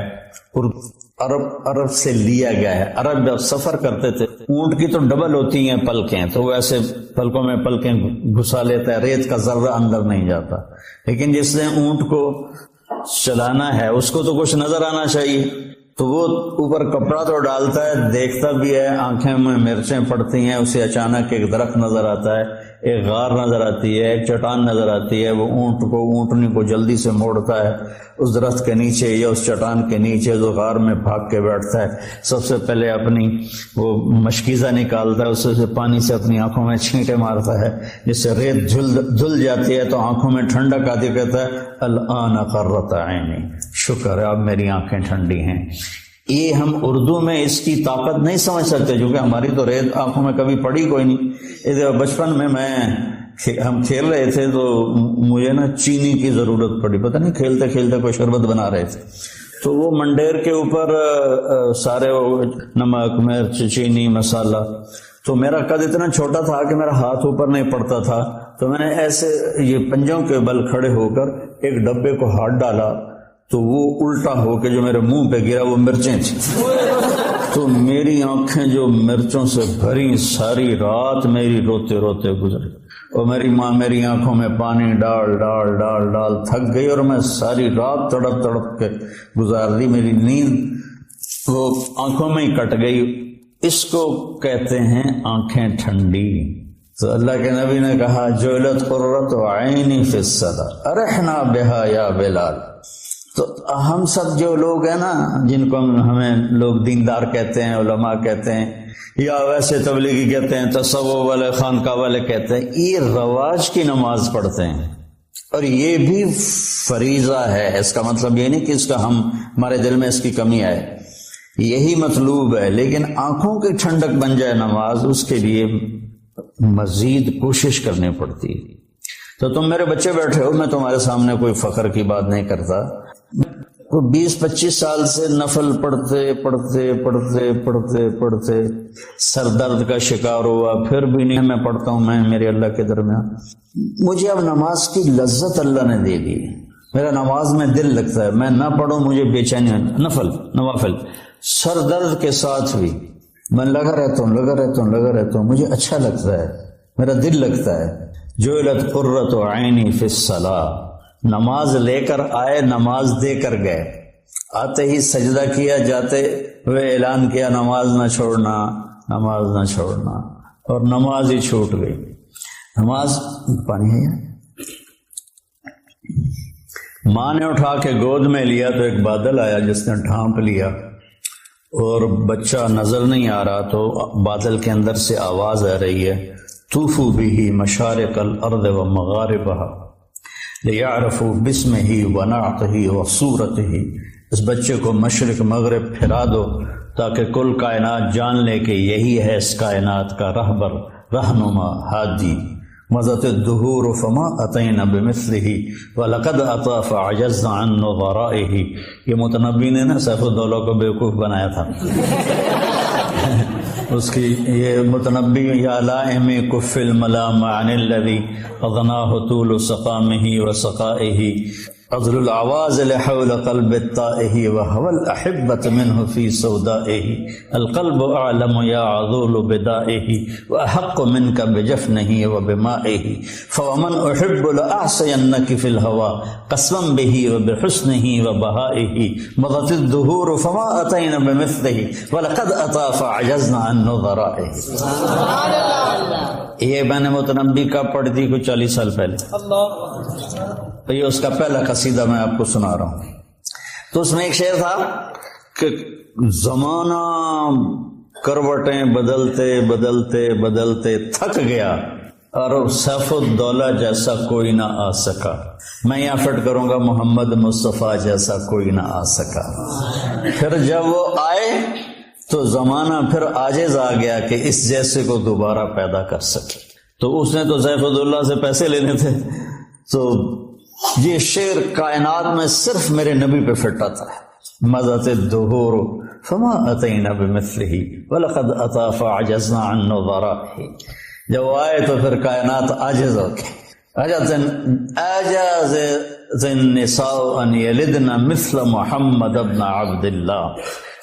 عرب سے لیا گیا ہے۔ عرب جب سفر کرتے تھے، اونٹ کی تو ڈبل ہوتی ہیں پلکیں، تو وہ ایسے پلکوں میں پلکیں گھسا لیتا ہے، ریت کا ذرہ اندر نہیں جاتا، لیکن جس نے اونٹ کو چلانا ہے اس کو تو کچھ نظر آنا چاہیے، تو وہ اوپر کپڑا تو ڈالتا ہے، دیکھتا بھی ہے، آنکھیں میں مرچیں پڑتی ہیں، اسے اچانک ایک درخت نظر آتا ہے، ایک غار نظر آتی ہے، ایک چٹان نظر آتی ہے، وہ اونٹنی کو جلدی سے موڑتا ہے اس درخت کے نیچے یا اس چٹان کے نیچے، جو غار میں بھاگ کے بیٹھتا ہے، سب سے پہلے اپنی وہ مشکیزہ نکالتا ہے، اس سے پانی سے اپنی آنکھوں میں چھینٹے مارتا ہے، جس سے ریت دھل جاتی ہے تو آنکھوں میں ٹھنڈک آتی، کہتا ہے الآن قرۃ عینی، شکر ہے اب میری آنکھیں ٹھنڈی ہیں۔ یہ ہم اردو میں اس کی طاقت نہیں سمجھ سکتے، کیونکہ ہماری تو ریت آنکھوں میں کبھی پڑی کوئی نہیں۔ بچپن میں ہم کھیل رہے تھے تو مجھے نا چینی کی ضرورت پڑی، پتہ نہیں کھیلتے کھیلتے کوئی شربت بنا رہے تھے، تو وہ منڈیر کے اوپر سارے نمک مرچ چینی مسالہ، تو میرا قد اتنا چھوٹا تھا کہ میرا ہاتھ اوپر نہیں پڑتا تھا، تو میں نے ایسے یہ پنجوں کے بل کھڑے ہو کر ایک ڈبے کو ہاتھ ڈالا تو وہ الٹا ہو کے جو میرے منہ پہ گرا وہ مرچیں تھیں، تو میری آنکھیں جو مرچوں سے بھری، ساری رات میری روتے روتے گزری، اور میری ماں میری آنکھوں میں پانی ڈال ڈال ڈال ڈال تھک گئی، اور میں ساری رات تڑپ تڑپ کے گزار دی، میری نیند وہ آنکھوں میں ہی کٹ گئی۔ اس کو کہتے ہیں آنکھیں ٹھنڈی۔ تو اللہ کے نبی نے کہا جعلت قرۃ عینی فی الصلاۃ ارحنا بہا یا بلال۔ تو ہم سب جو لوگ ہیں نا، جن کو ہمیں لوگ دیندار کہتے ہیں، علماء کہتے ہیں، یا ویسے تبلیغی کہتے ہیں، تصوف والے خانقاہ والے کہتے ہیں، یہ رواج کی نماز پڑھتے ہیں، اور یہ بھی فریضہ ہے۔ اس کا مطلب یہ نہیں کہ اس کا ہمارے دل میں اس کی کمی آئے، یہی مطلوب ہے، لیکن آنکھوں کی ٹھنڈک بن جائے نماز، اس کے لیے مزید کوشش کرنی پڑتی ہے۔ تو تم میرے بچے بیٹھے ہو، میں تمہارے سامنے کوئی فخر کی بات نہیں کرتا، 20-25 سال سے نفل پڑھتے پڑھتے پڑھتے پڑھتے پڑھتے سر درد کا شکار ہوا، پھر بھی نہیں میں پڑھتا ہوں، میں میرے اللہ کے درمیان، مجھے اب نماز کی لذت اللہ نے دے دی، میرا نماز میں دل لگتا ہے، میں نہ پڑھوں مجھے بے چینی، نوافل سر درد کے ساتھ بھی میں لگا رہتا ہوں، مجھے اچھا لگتا ہے، میرا دل لگتا ہے۔ جعلت قرۃ عینی فی الصلاۃ، نماز لے کر آئے، نماز دے کر گئے، آتے ہی سجدہ کیا، جاتے ہوئے اعلان کیا نماز نہ چھوڑنا، نماز نہ چھوڑنا، اور نماز ہی چھوٹ گئی۔ نماز پانی ہے، ماں نے اٹھا کے گود میں لیا تو ایک بادل آیا جس نے ڈھانپ لیا، اور بچہ نظر نہیں آ رہا، تو بادل کے اندر سے آواز آ رہی ہے طوفوا بہ مشارق الارض ومغاربها لیعرفوا باسمہ ونعتہ وصورتہ، اس بچے کو مشرق مغرب پھرا دو تاکہ کل کائنات جان لے کہ یہی ہے اس کائنات کا رہبر، رہنما، ہادی۔ مضت الدہور فما اتینا بمثلہ ولقد اطا فعجزنا عن نظرائہ۔ یہ متنبی نے نا سیف الدولہ کو بیوقوف بنایا تھا، اس کی یہ متنبی یا لائم کف الملام عن الذی اغناہ طول سقامہ وسقائہ عذل العوازل حول قلب الطائہ وهو الاحبۃ منہ فی سودائہ القلب اعلم یا عذول بدائہ واحق منک بجفنہ وبمائہ فومن احب لاعصینک فی الهوى قسما بہ وبحسنہ وبہائہ مضت الدہور فما اتینا بمثلہ ولقد اطا فعجزنا عن نظرائہ۔ یہ میں نے متنبی کا پڑھ دی کچھ 40 سال پہلے، یہ اس کا پہلا قصیدہ میں آپ کو سنا رہا ہوں۔ تو اس میں ایک شعر تھا کہ زمانہ کروٹیں بدلتے بدلتے بدلتے تھک گیا، اور سیف الدولہ جیسا کوئی نہ آ سکا، میں یہاں فٹ کروں گا محمد مصطفیٰ جیسا کوئی نہ آ سکا۔ پھر جب وہ آئے تو زمانہ پھر عاجز آ گیا کہ اس جیسے کو دوبارہ پیدا کر سکے، تو اس نے تو سیف الدولہ سے پیسے لینے تھے، تو یہ شعر کائنات میں صرف میرے نبی پہ فٹ آتا ہے، مضت الدہور فما اتینا بمثلہ ولقد اتی فعجزنا عن نظرائہ. جب وہ آئے تو پھر کائنات عاجز ہو گئی. اعجاز النساء ان یلدن مثل محمد بن عبد اللہ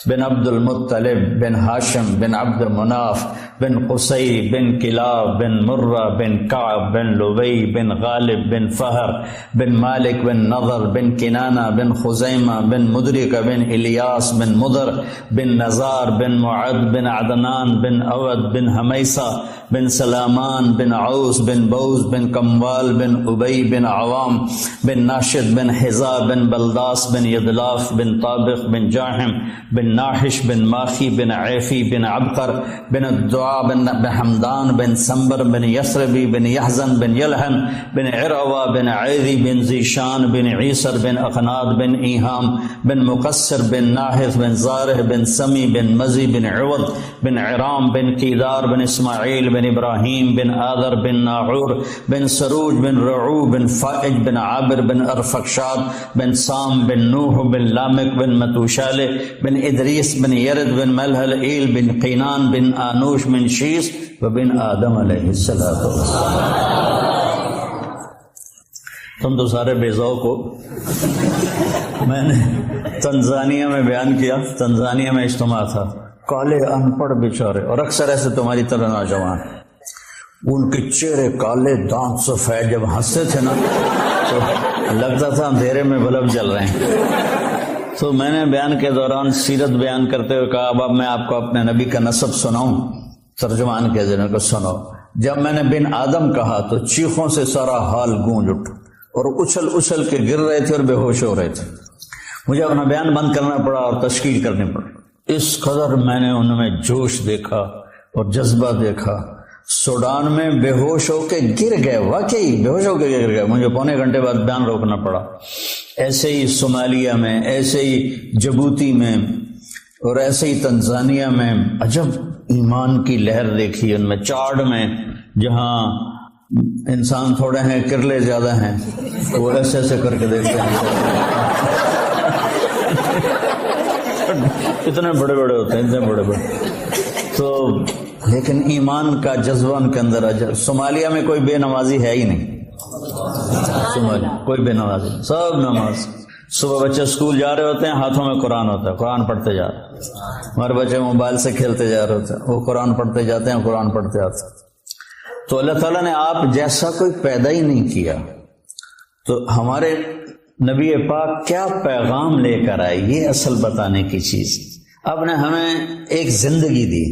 بن عبد المطلب بن ہاشم بن عبد مناف بن قصی بن کلاب بن مرہ بن کعب بن لبی بن غالب بن فہر بن مالک بن نضر بن کنانہ بن خزیمہ بن مدرک بن الیاس بن مدر بن نزار بن معد بن عدنان بن اود بن حمیسہ بن سلامان بن عوس بن بوز بن کموال بن ابی بن عوام بن ناشد بن حزا بن بلداس بن یدلاف بن طابق بن جاحم بن ناحش بن ماخی بن عیفی بن عبقر بن الدعاء بن حمدان بن سنبر بن یسربی بن یحزن بن یلحن بن عروہ بن عیدی بن زیشان بن عیسر بن اقناد بن ایہام بن مقصر بن ناحث بن زارح بن سمی بن مزی بن عوض بن عرام بن قیدار بن اسماعیل بن ابراہیم بن آذر بن ناعور بن سروج بن رعو بن فائج بن عابر بن ارفقشاد بن سام بن نوح بن لامک بن متوشال بن ادریس بن یرد بن ملحل ایل بن قینان بن آنوش بن شیس وبن آدم علیہ السلام. تم تو سارے بے ذوق ہو. میں نے تنزانیہ میں بیان کیا، تنزانیہ میں اجتماع تھا، کالے ان پڑھ بیچارے، اور اکثر ایسے تمہاری طرح نوجوان، ان کے چہرے کالے، دانت سفید، جب ہنستے تھے نا تو لگتا تھا اندھیرے میں بلب جل رہے ہیں. تو میں نے بیان کے دوران سیرت بیان کرتے ہوئے کہا اب میں آپ کو اپنے نبی کا نسب سناؤں. ترجمان کے ذریعے کو سنو. جب میں نے بن آدم کہا تو چیخوں سے سارا حال گونج اٹھا اور اچھل اچھل کے گر رہے تھے اور بے ہوش ہو رہے تھے. مجھے اپنا بیان بند کرنا پڑا اور تشکیل کرنی پڑی. اس قدر میں نے ان میں جوش دیکھا اور جذبہ دیکھا. سوڈان میں بے ہوش ہو کے گر گئے، واقعی بے ہوش ہو کے گر گئے. مجھے پونے گھنٹے بعد بیان روکنا پڑا. ایسے ہی صومالیہ میں، ایسے ہی جبوتی میں، اور ایسے ہی تنزانیہ میں عجب ایمان کی لہر دیکھی. ان میں چاڈ میں جہاں انسان تھوڑے ہیں کرلے زیادہ ہیں، وہ ایسے ایسے کر کے دیکھتے ہیں. اتنے بڑے بڑے ہوتے ہیں، اتنے بڑے بڑے. تو لیکن ایمان کا جذبہ ان کے اندر عجب. صومالیہ میں کوئی بے نمازی ہے ہی نہیں. صومالیہ کوئی بے نمازی، سب نماز. صبح بچے اسکول جا رہے ہوتے ہیں، ہاتھوں میں قرآن ہوتا ہے، قرآن پڑھتے جا رہے ہیں. ہمارے بچے موبائل سے کھیلتے جا رہے ہوتے ہیں، وہ قرآن پڑھتے جاتے ہیں، قرآن پڑھتے آتے ہیں. تو اللہ تعالیٰ نے آپ جیسا کوئی پیدا ہی نہیں کیا. تو ہمارے نبی پاک کیا پیغام لے کر آئے، یہ اصل بتانے کی چیز. آپ نے ہمیں ایک زندگی دی.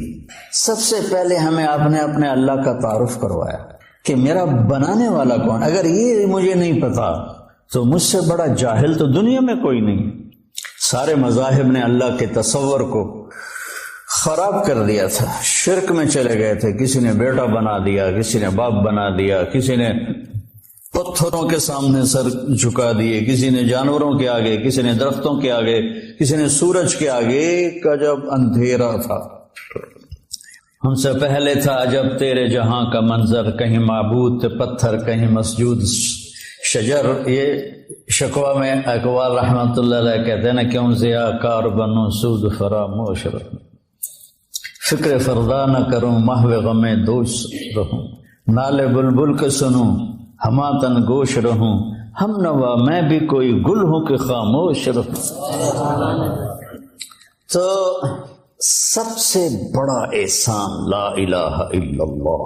سب سے پہلے ہمیں آپ نے اپنے اللہ کا تعارف کروایا کہ میرا بنانے والا کون. اگر یہ مجھے نہیں پتا تو مجھ سے بڑا جاہل تو دنیا میں کوئی نہیں. سارے مذاہب نے اللہ کے تصور کو خراب کر دیا تھا، شرک میں چلے گئے تھے. کسی نے بیٹا بنا دیا، کسی نے باپ بنا دیا، کسی نے پتھروں کے سامنے سر جھکا دیے، کسی نے جانوروں کے آگے، کسی نے درختوں کے آگے، کسی نے سورج کے آگے. ایک عجب اندھیرا تھا. ہم سے پہلے تھا عجب تیرے جہاں کا منظر، کہیں معبود تھے پتھر، کہیں مسجود شجر. یہ شکوہ میں اقوال رحمۃ اللہ علیہ کہتے ہیں نا، کیوں ضیاء کار بنوں سود فراموش رہوں، فکر فردا نہ کروں محو غم دوش رہوں، نالے بلبل کے سنوں ہما تن گوش رہوں، ہم نوا میں بھی کوئی گل ہوں کہ خاموش رہوں. تو سب سے بڑا احسان لا الہ الا اللہ،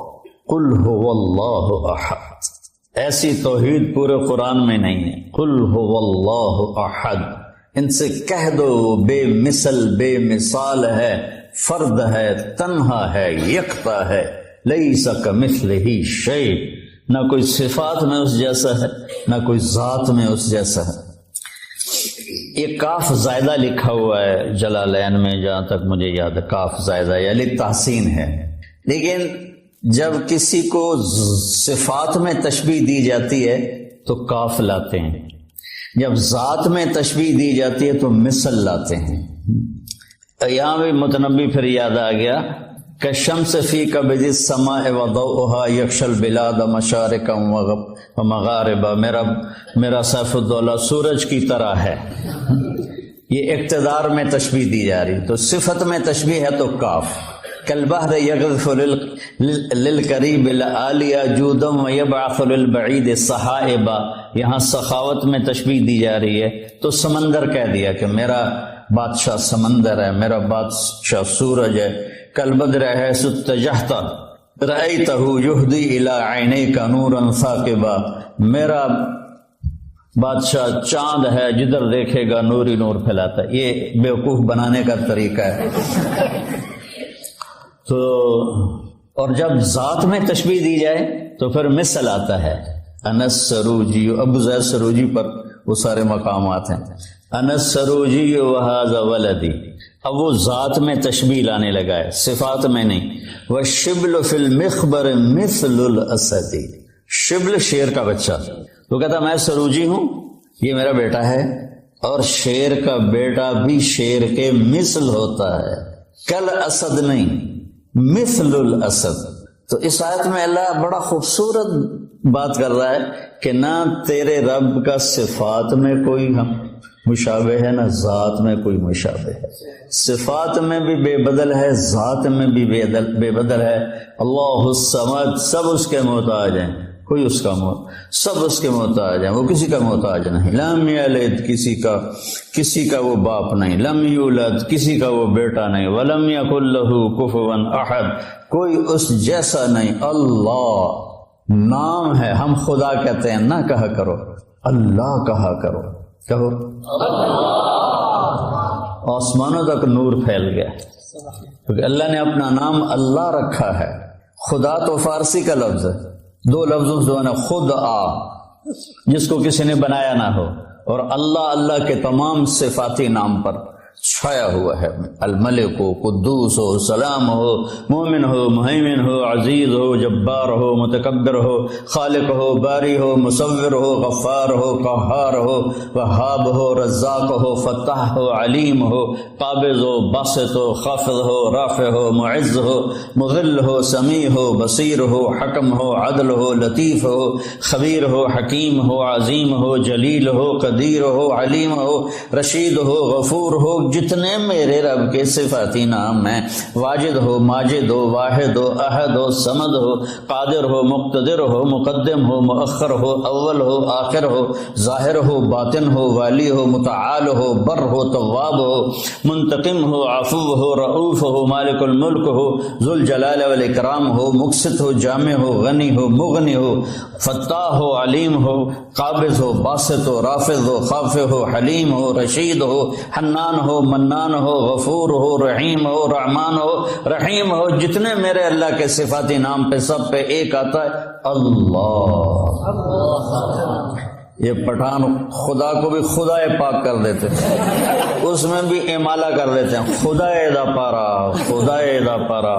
قل هو اللہ احد. ایسی توحید پورے قرآن میں نہیں ہے. قل هو اللہ احد. ان سے کہہ دو بے مثل بے مثال ہے، فرد ہے، تنہا ہے، یکتا ہے. لیس کمثلہ شیء. نہ کوئی صفات میں اس جیسا ہے، نہ کوئی ذات میں اس جیسا ہے. یہ کاف زائدہ لکھا ہوا ہے جلالین میں، جہاں تک مجھے یاد ہے کاف زائدہ یعنی تحسین ہے. لیکن جب کسی کو صفات میں تشبیہ دی جاتی ہے تو کاف لاتے ہیں، جب ذات میں تشبیہ دی جاتی ہے تو مثل لاتے ہیں. یہاں بھی متنبی پھر یاد آ گیا کہ شمس فی کبد السماء وضوءها یکشی البلاد مشارقا ومغاربا. میرا سیف الدولہ سورج کی طرح ہے. یہ اقتدار میں تشبیہ دی جا رہی، تو صفت میں تشبیہ ہے تو کاف، کالبحر یغرف للقریب العالیہ جودا ویبعث للبعید صحائبا، یہاں سخاوت میں تشبیہ دی جا رہی ہے تو سمندر کہہ دیا کہ میرا بادشاہ سمندر ہے، میرا بادشاہ سورج ہے، کالبدر حیث اتجہت رأیتہ یہدی الی عینیک نورا ثاقبا، میرا بادشاہ چاند ہے، جدھر دیکھے گا نور ہی نور پھیلاتا ہے۔ یہ بیوقوف بنانے کا طریقہ ہے۔ تو اور جب ذات میں تشبیہ دی جائے تو پھر مثل آتا ہے، انس سروجی، ابو زید سروجی پر وہ سارے مقامات ہیں، انس سروجی وہذا ولدی، اب وہ ذات میں تشبیہ لانے لگا ہے، صفات میں نہیں۔ والشبل فی المخبر مثل الاسد، شبل شیر کا بچہ، وہ کہتا میں سروجی ہوں، یہ میرا بیٹا ہے، اور شیر کا بیٹا بھی شیر کے مثل ہوتا ہے، کل اسد نہیں، مثل الاسد۔ تو اس آیت میں اللہ بڑا خوبصورت بات کر رہا ہے کہ نہ تیرے رب کا صفات میں کوئی مشابہ ہے، نہ ذات میں کوئی مشابہ ہے، صفات میں بھی بے بدل ہے، ذات میں بھی بے بدل ہے۔ اللہ الصمد، سب اس کے محتاج ہیں، کوئی اس کا سب اس کے محتاج ہیں، وہ کسی کا محتاج نہیں۔ لم یلد، کسی کا وہ باپ نہیں، لم یولد، کسی کا وہ بیٹا نہیں، ولم یکن لہ کفوا احد، کوئی اس جیسا نہیں۔ اللہ نام ہے، ہم خدا کہتے ہیں، نہ کہا کرو اللہ کہا کرو، کہو آسمانوں تک نور پھیل گیا، کیونکہ اللہ نے اپنا نام اللہ رکھا ہے۔ خدا تو فارسی کا لفظ ہے، دو لفظوں سے بنا، خود آ، جس کو کسی نے بنایا نہ ہو، اور اللہ، اللہ کے تمام صفاتی نام پر چھایا ہوا ہے، الملک ہو، قدوس ہو، سلام ہو، مومن ہو، مہیمن ہو، عزیز ہو، جبار ہو، متکبر ہو، خالق ہو، باری ہو، مصور ہو، غفار ہو، قہار ہو، وہاب ہو، رزاق ہو، فتاح ہو، علیم ہو، قابض ہو، باسط ہو، خافض ہو، رافع ہو، معز ہو، مذل ہو، سمیع ہو، بصیر ہو، حکم ہو، عدل ہو، لطیف ہو، خبیر ہو، حکیم ہو، عظیم ہو، جلیل ہو، قدیر ہو، علیم ہو، رشید ہو، غفور ہو، جتنے میرے رب کے صفاتی نام ہیں، واجد ہو، ماجد ہو، واحد ہو، احد ہو، صمد ہو، قادر ہو، مقتدر ہو، مقدم ہو، مؤخر ہو، اول ہو، آخر ہو، ظاہر ہو، باطن ہو، والی ہو، متعال ہو، بر ہو، تواب ہو، منتقم ہو، عفو ہو، رؤوف ہو، مالک الملک ہو، ذو الجلال والاکرام ہو، مقسط ہو، جامع ہو، غنی ہو، مغنی ہو، فتاح ہو، علیم ہو، قابض ہو، باسط ہو، رافض ہو، خافض ہو، حلیم ہو، رشید ہو، حنان ہو، منان ہو، غفور ہو، رحیم ہو، رحمان ہو، رحیم ہو، جتنے میرے اللہ کے صفاتی نام پہ سب پہ ایک آتا ہے اللہ۔ یہ پٹھان خدا کو بھی خدا پاک کر دیتے ہیں، اس میں بھی امالہ کر دیتے ہیں، خدا دا پارا، خدا دا پارا۔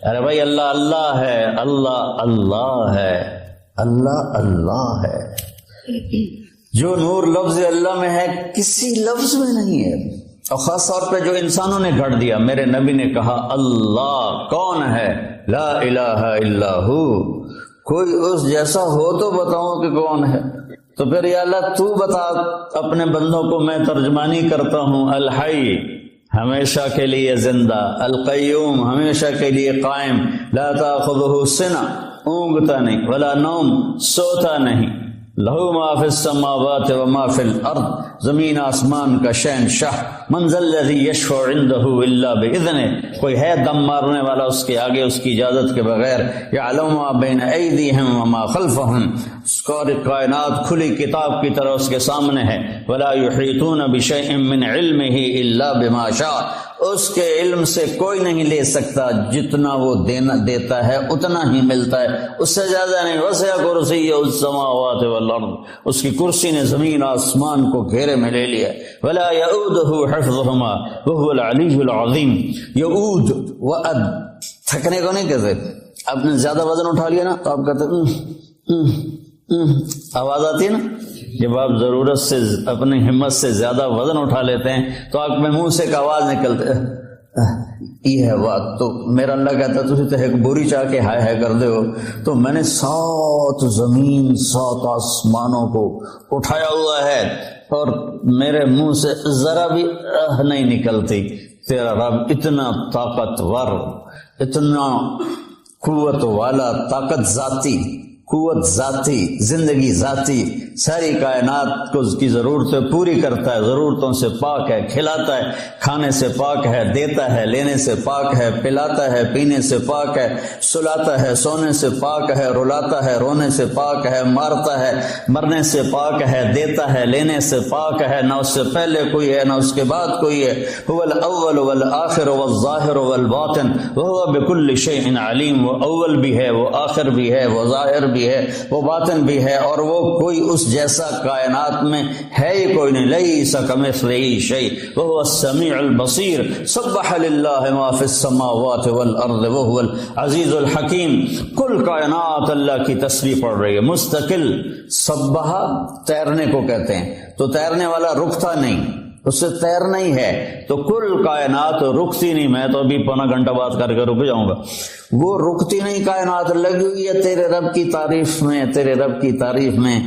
ارے بھائی اللہ اللہ ہے، اللہ اللہ ہے، اللہ اللہ ہے۔ جو نور لفظ اللہ میں ہے کسی لفظ میں نہیں ہے، اور خاص طور پہ جو انسانوں نے گھڑ دیا۔ میرے نبی نے کہا اللہ کون ہے؟ لا الہ الا ہو، کوئی اس جیسا ہو تو بتاؤں کہ کون ہے؟ تو پھر یا اللہ تو بتا اپنے بندوں کو، میں ترجمانی کرتا ہوں۔ الحی، ہمیشہ کے لیے زندہ، القیوم، ہمیشہ کے لیے قائم، لا تاخذہ سنہ، اونگتا نہیں، ولا نوم، سوتا نہیں، لہو ما فی السماوات وما فی الارض، زمین آسمان کا شہنشاہ، من ذا الذی یشفع عندہ الا باذنہ، کوئی ہے دم مارنے والا اس کے آگے اس کی اجازت کے بغیر؟ یعلم ما بین ایدیہم وما خلفہم، ساری کائنات کھلی کتاب کی طرح اس کے سامنے ہے۔ ولا یحیطون بشیء من علمہ الا بما شاء، اس کے علم سے کوئی نہیں لے سکتا، جتنا وہ دیتا ہے اتنا ہی ملتا ہے، اس سے زیادہ نہیں۔ وسع کرسیہ السماوات والارض، اس کی کرسی نے زمین آسمان کو گھیرے میں لے لیا۔ ولا یؤودہ حفظہما وہو العلی العظیم، یعود وعد، تھکنے کو نہیں کہتے۔ آپ نے زیادہ وزن اٹھا لیا نا تو آپ کہتے آواز آتی ہے نا، جب آپ ضرورت سے اپنی ہمت سے زیادہ وزن اٹھا لیتے ہیں تو آپ میں منہ سے ایک آواز نکلتے یہ ہے بات۔ تو میرا اللہ کہتا ہے تجھے تو ایک بوری چاہ کے ہائے ہائے کر دے ہو، تو میں نے 7 زمین 7 آسمانوں کو اٹھایا ہوا ہے، اور میرے منہ سے ذرا بھی نہیں نکلتی. تیرا رب اتنا طاقتور، اتنا قوت والا، طاقت ذاتی، قوت ذاتی، زندگی ذاتی، ساری کائنات کو اس کی ضرورتیں پوری کرتا ہے، ضرورتوں سے پاک ہے، کھلاتا ہے، کھانے سے پاک ہے، دیتا ہے، لینے سے پاک ہے، پلاتا ہے، پینے سے پاک ہے، سلاتا ہے، سونے سے پاک ہے، رلاتا ہے، رونے سے پاک ہے، مارتا ہے، مرنے سے پاک ہے، دیتا ہے، لینے سے پاک ہے، نہ اس سے پہلے کوئی ہے نہ اس کے بعد کوئی ہے. هو الاول والآخر والظاہر والباطن وهو بكل شيء علیم. وہ اول بھی ہے، وہ آخر بھی ہے، وہ ظاہر بھی ہے، وہ باطن بھی ہے، اور وہ کوئی اس جیسا کائنات میں ہے ہی کوئی نہیں. لیس کمثلہ شیء وهو السمیع البصیر. سبح للہ ما فی السماوات والارض وهو العزیز الحکیم. کل کائنات اللہ کی تسبیح پڑھ رہی ہے مستقل. سبح تیرنے کو کہتے ہیں، تو تیرنے والا رکتا نہیں، اس سے تیرنا ہی ہے. تو کل کائنات رکتی نہیں. میں تو ابھی پونا گھنٹہ بات کر کے رک جاؤں گا. وہ رکتی نہیں کائنات، لگی ہوئی ہے تیرے رب کی تعریف میں، تیرے رب کی تعریف میں.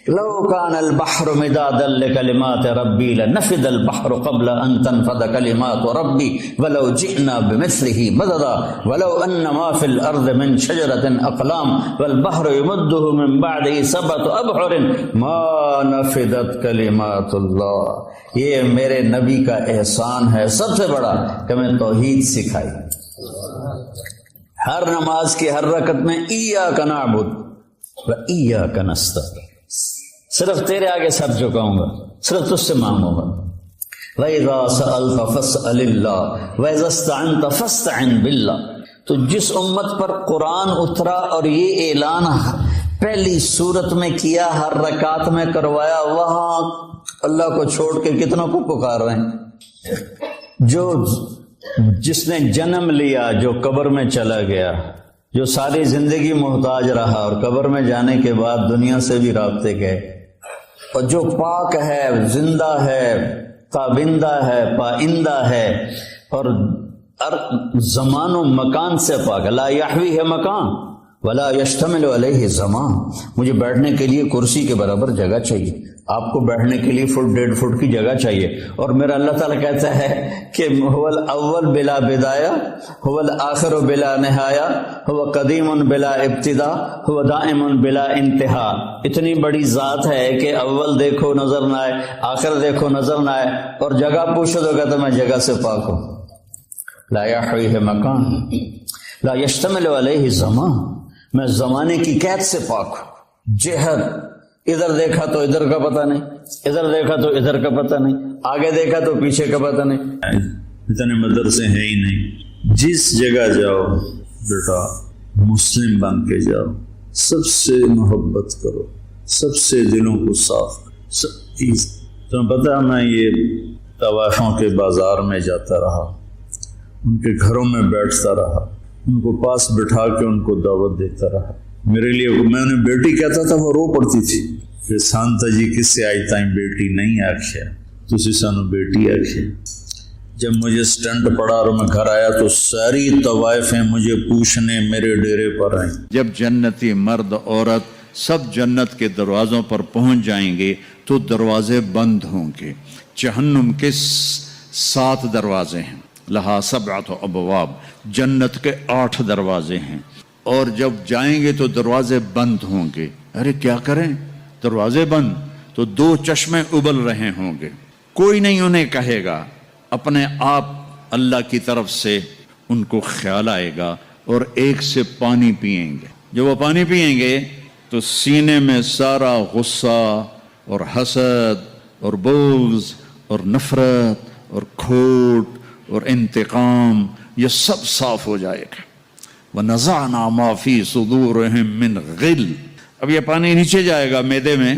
لو كان البحر مدادا لكلمات ربي لنفد البحر قبل ان تنفد كلمات ربي ولو جئنا بمثله مددا ولو ان ما في الارض من شجرة اقلام والبحر يمده من بعده 7 ابحر ما نفدت كلمات الله. یہ میرے نبی کا احسان ہے سب سے بڑا کہ میں توحید سکھائی. ہر نماز کی ہر رکعت میں ایاک نعبد و ایاک نستعین، صرف تیرے آگے سر جھکاؤں گا، صرف تجھ سے مانگوں گا. وَإِذَا سَأَلْتَ فَاسْأَلِ اللَّهَ وَإِذَا اسْتَعَنْتَ فَاسْتَعِنْ بِاللَّهِ. تو جس امت پر قرآن اترا اور یہ اعلان پہلی صورت میں کیا، ہر رکعت میں کروایا، وہاں اللہ کو چھوڑ کے کتنوں کو پکار رہے ہیں. جس نے جنم لیا، جو قبر میں چلا گیا، جو ساری زندگی محتاج رہا اور قبر میں جانے کے بعد دنیا سے بھی رابطے گئے، اور جو پاک ہے، زندہ ہے، تابندہ ہے، پائندہ ہے، اور زمان و مکان سے پاک. لا یحوی ہے مکان ولا یشتمل علیہ زمان. مجھے بیٹھنے کے لیے کرسی کے برابر جگہ چاہیے، آپ کو بیٹھنے کے لیے 1.5 فٹ کی جگہ چاہیے. اور میرا اللہ تعالیٰ کہتا ہے کہ هو الاول بلا بدایہ، هو الآخر بلا نہایہ، هو قدیم بلا ابتدا، هو دائم بلا انتہا. اتنی بڑی ذات ہے کہ اول دیکھو نظر نہ آئے، آخر دیکھو نظر نہ آئے، اور جگہ پوچھو تو کہتا میں جگہ سے پاک ہوں. لا یحویہ مکان لا یشتمل علیہ زمان. میں زمانے کی قید سے پاک ہوں. جہد، ادھر دیکھا تو ادھر کا پتہ نہیں، ادھر دیکھا تو ادھر کا پتہ نہیں، آگے دیکھا تو پیچھے کا پتہ نہیں. اتنے مدرسے ہیں ہی نہیں. جس جگہ جاؤ بیٹا مسلم بن کے جاؤ، سب سے محبت کرو، سب سے دلوں کو صاف کرو. تمہیں پتہ ہے میں یہ طوائفوں کے بازار میں جاتا رہا، ان کے گھروں میں بیٹھتا رہا، ان کو پاس بٹھا کے ان کو دعوت دیتا رہا. میرے لیے میں انہیں بیٹی کہتا تھا، وہ رو پڑتی تھی کہ سانتا جی کس سے آئی تائیں بیٹی نہیں آکھیا، تسی سانو بیٹی آکھیا. جب مجھے سٹنٹ پڑا اور میں گھر آیا تو ساری طوائفیں مجھے پوچھنے میرے ڈیرے پر آئیں. جب جنتی مرد عورت سب جنت کے دروازوں پر پہنچ جائیں گے تو دروازے بند ہوں گے. جہنم کے 7 دروازے ہیں، لہا 7 ابواب، جنت کے 8 دروازے ہیں. اور جب جائیں گے تو دروازے بند ہوں گے. ارے کیا کریں، دروازے بند تو 2 چشمے ابل رہے ہوں گے. کوئی نہیں انہیں کہے گا، اپنے آپ اللہ کی طرف سے ان کو خیال آئے گا اور ایک سے پانی پئیں گے. جب وہ پانی پئیں گے تو سینے میں سارا غصہ اور حسد اور بغض اور نفرت اور کھوٹ اور انتقام یہ سب صاف ہو جائے گا. وَنَزَعْنَا مَا فِي صُدُورِهِم مِّن غِلٍّ. اب یہ پانی نیچے جائے گا معدے میں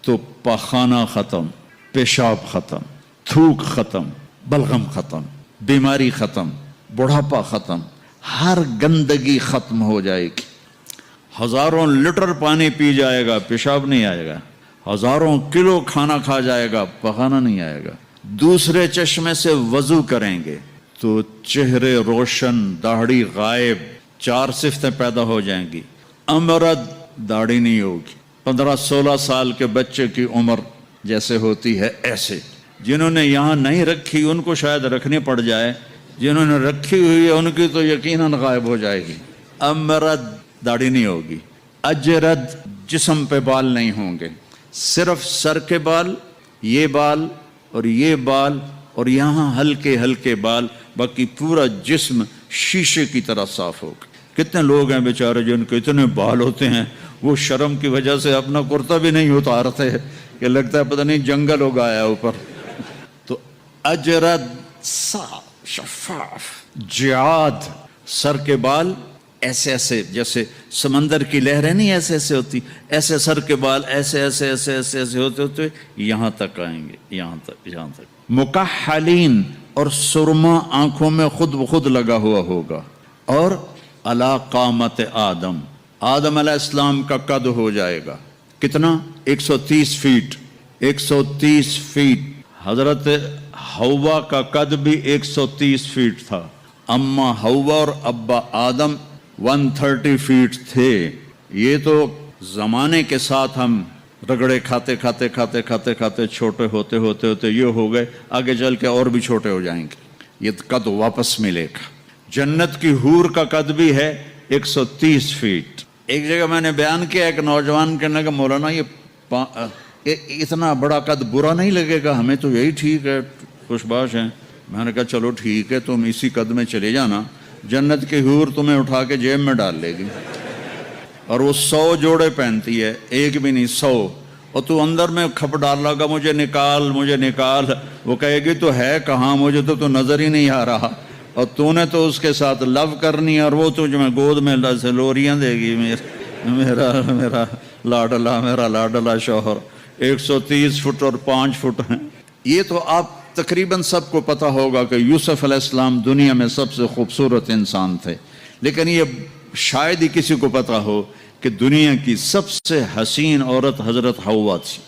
تو پاخانہ ختم، پیشاب ختم، تھوک ختم، بلغم ختم، بیماری ختم، بڑھاپا ختم، ہر گندگی ختم ہو جائے گی. ہزاروں لیٹر پانی پی جائے گا، پیشاب نہیں آئے گا. ہزاروں کلو کھانا کھا جائے گا، پخانا نہیں آئے گا. دوسرے چشمے سے وضو کریں گے تو چہرے روشن، داڑھی غائب، 4 صفتیں پیدا ہو جائیں گی. امرد، داڑھی نہیں ہوگی. 15-16 سال کے بچے کی عمر جیسے ہوتی ہے ایسے. جنہوں نے یہاں نہیں رکھی ان کو شاید رکھنی پڑ جائے, جنہوں نے رکھی ہوئی ہے ان کی تو یقیناً غائب ہو جائے گی. امرد داڑھی نہیں ہوگی, اجرد جسم پہ بال نہیں ہوں گے, صرف سر کے بال, یہ بال اور یہ بال اور یہاں ہلکے ہلکے بال, باقی پورا جسم شیشے کی طرح صاف ہوگا. کتنے لوگ ہیں بیچارے جن کے اتنے بال ہوتے ہیں وہ شرم کی وجہ سے اپنا کرتا بھی نہیں اتارتے کہ لگتا ہے پتہ نہیں جنگل ہو گیا اوپر. تو اجرد صاف شفاف, جعاد سر کے بال ایسے ایسے جیسے سمندر کی لہریں نہیں ایسے ایسے ہوتی, ایسے سر کے بال ایسے ایسے ایسے ایسے ایسے ہوتے ہوتے یہاں تک آئیں گے, یہاں تک. مکحلین اور سرما آنکھوں میں خود بخود لگا ہوا ہوگا. اور علی قامت آدم, آدم علیہ السلام کا قد ہو جائے گا کتنا؟ 130 فیٹ. 130 فیٹ. حضرت حوا کا قد بھی 130 فیٹ تھا. اما حوا اور ابا آدم 130 فیٹ تھے. یہ تو زمانے کے ساتھ ہم رگڑے کھاتے کھاتے کھاتے کھاتے کھاتے چھوٹے ہوتے ہوتے ہوتے یہ ہو گئے, آگے چل کے اور بھی چھوٹے ہو جائیں گے. یہ قد واپس ملے گا. جنت کی حور کا قد بھی ہے 130 فیٹ. ایک جگہ میں نے بیان کیا, ایک نوجوان کہنے کا مولانا یہ اتنا بڑا قد برا نہیں لگے گا, ہمیں تو یہی ٹھیک ہے, خوش باش ہیں. میں نے کہا چلو ٹھیک ہے, تم اسی قد میں چلے جانا, جنت کی حور تمہیں اٹھا کے جیب میں ڈال لے گی. اور وہ 100 جوڑے پہنتی ہے, ایک بھی نہیں 100. اور تو اندر میں کھپ ڈال لگا مجھے نکال مجھے نکال, وہ کہے گی تو ہے کہاں, مجھے تو نظر ہی نہیں آ رہا. اور تو نے تو اس کے ساتھ لو کرنی, اور وہ تجھے میں گود میں سے لوریاں دے گی. میرا لاڈلا شوہر 130 فٹ اور 5 فٹ ہیں. یہ تو آپ تقریباً سب کو پتا ہوگا کہ یوسف علیہ السلام دنیا میں سب سے خوبصورت انسان تھے, لیکن یہ شاید ہی کسی کو پتا ہو کہ دنیا کی سب سے حسین عورت حضرت حوا تھی.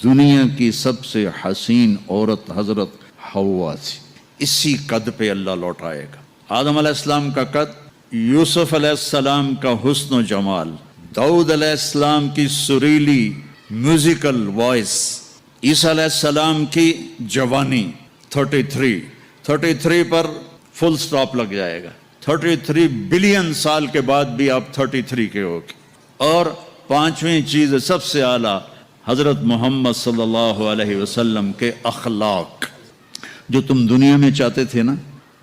دنیا کی سب سے حسین عورت حضرت حوا تھی. اسی قد پہ اللہ لوٹائے گا. آدم علیہ السلام کا قد, یوسف علیہ السلام کا حسن و جمال, داؤد علیہ السلام کی سریلی میوزیکل وائس, عیسیٰ علیہ السلام کی جوانی 33 پر فل سٹاپ لگ جائے گا. 33 بلین سال کے بعد بھی آپ 33 کے ہو گے. اور 5ویں چیز سب سے اعلیٰ حضرت محمد صلی اللہ علیہ وسلم کے اخلاق. جو تم دنیا میں چاہتے تھے نا,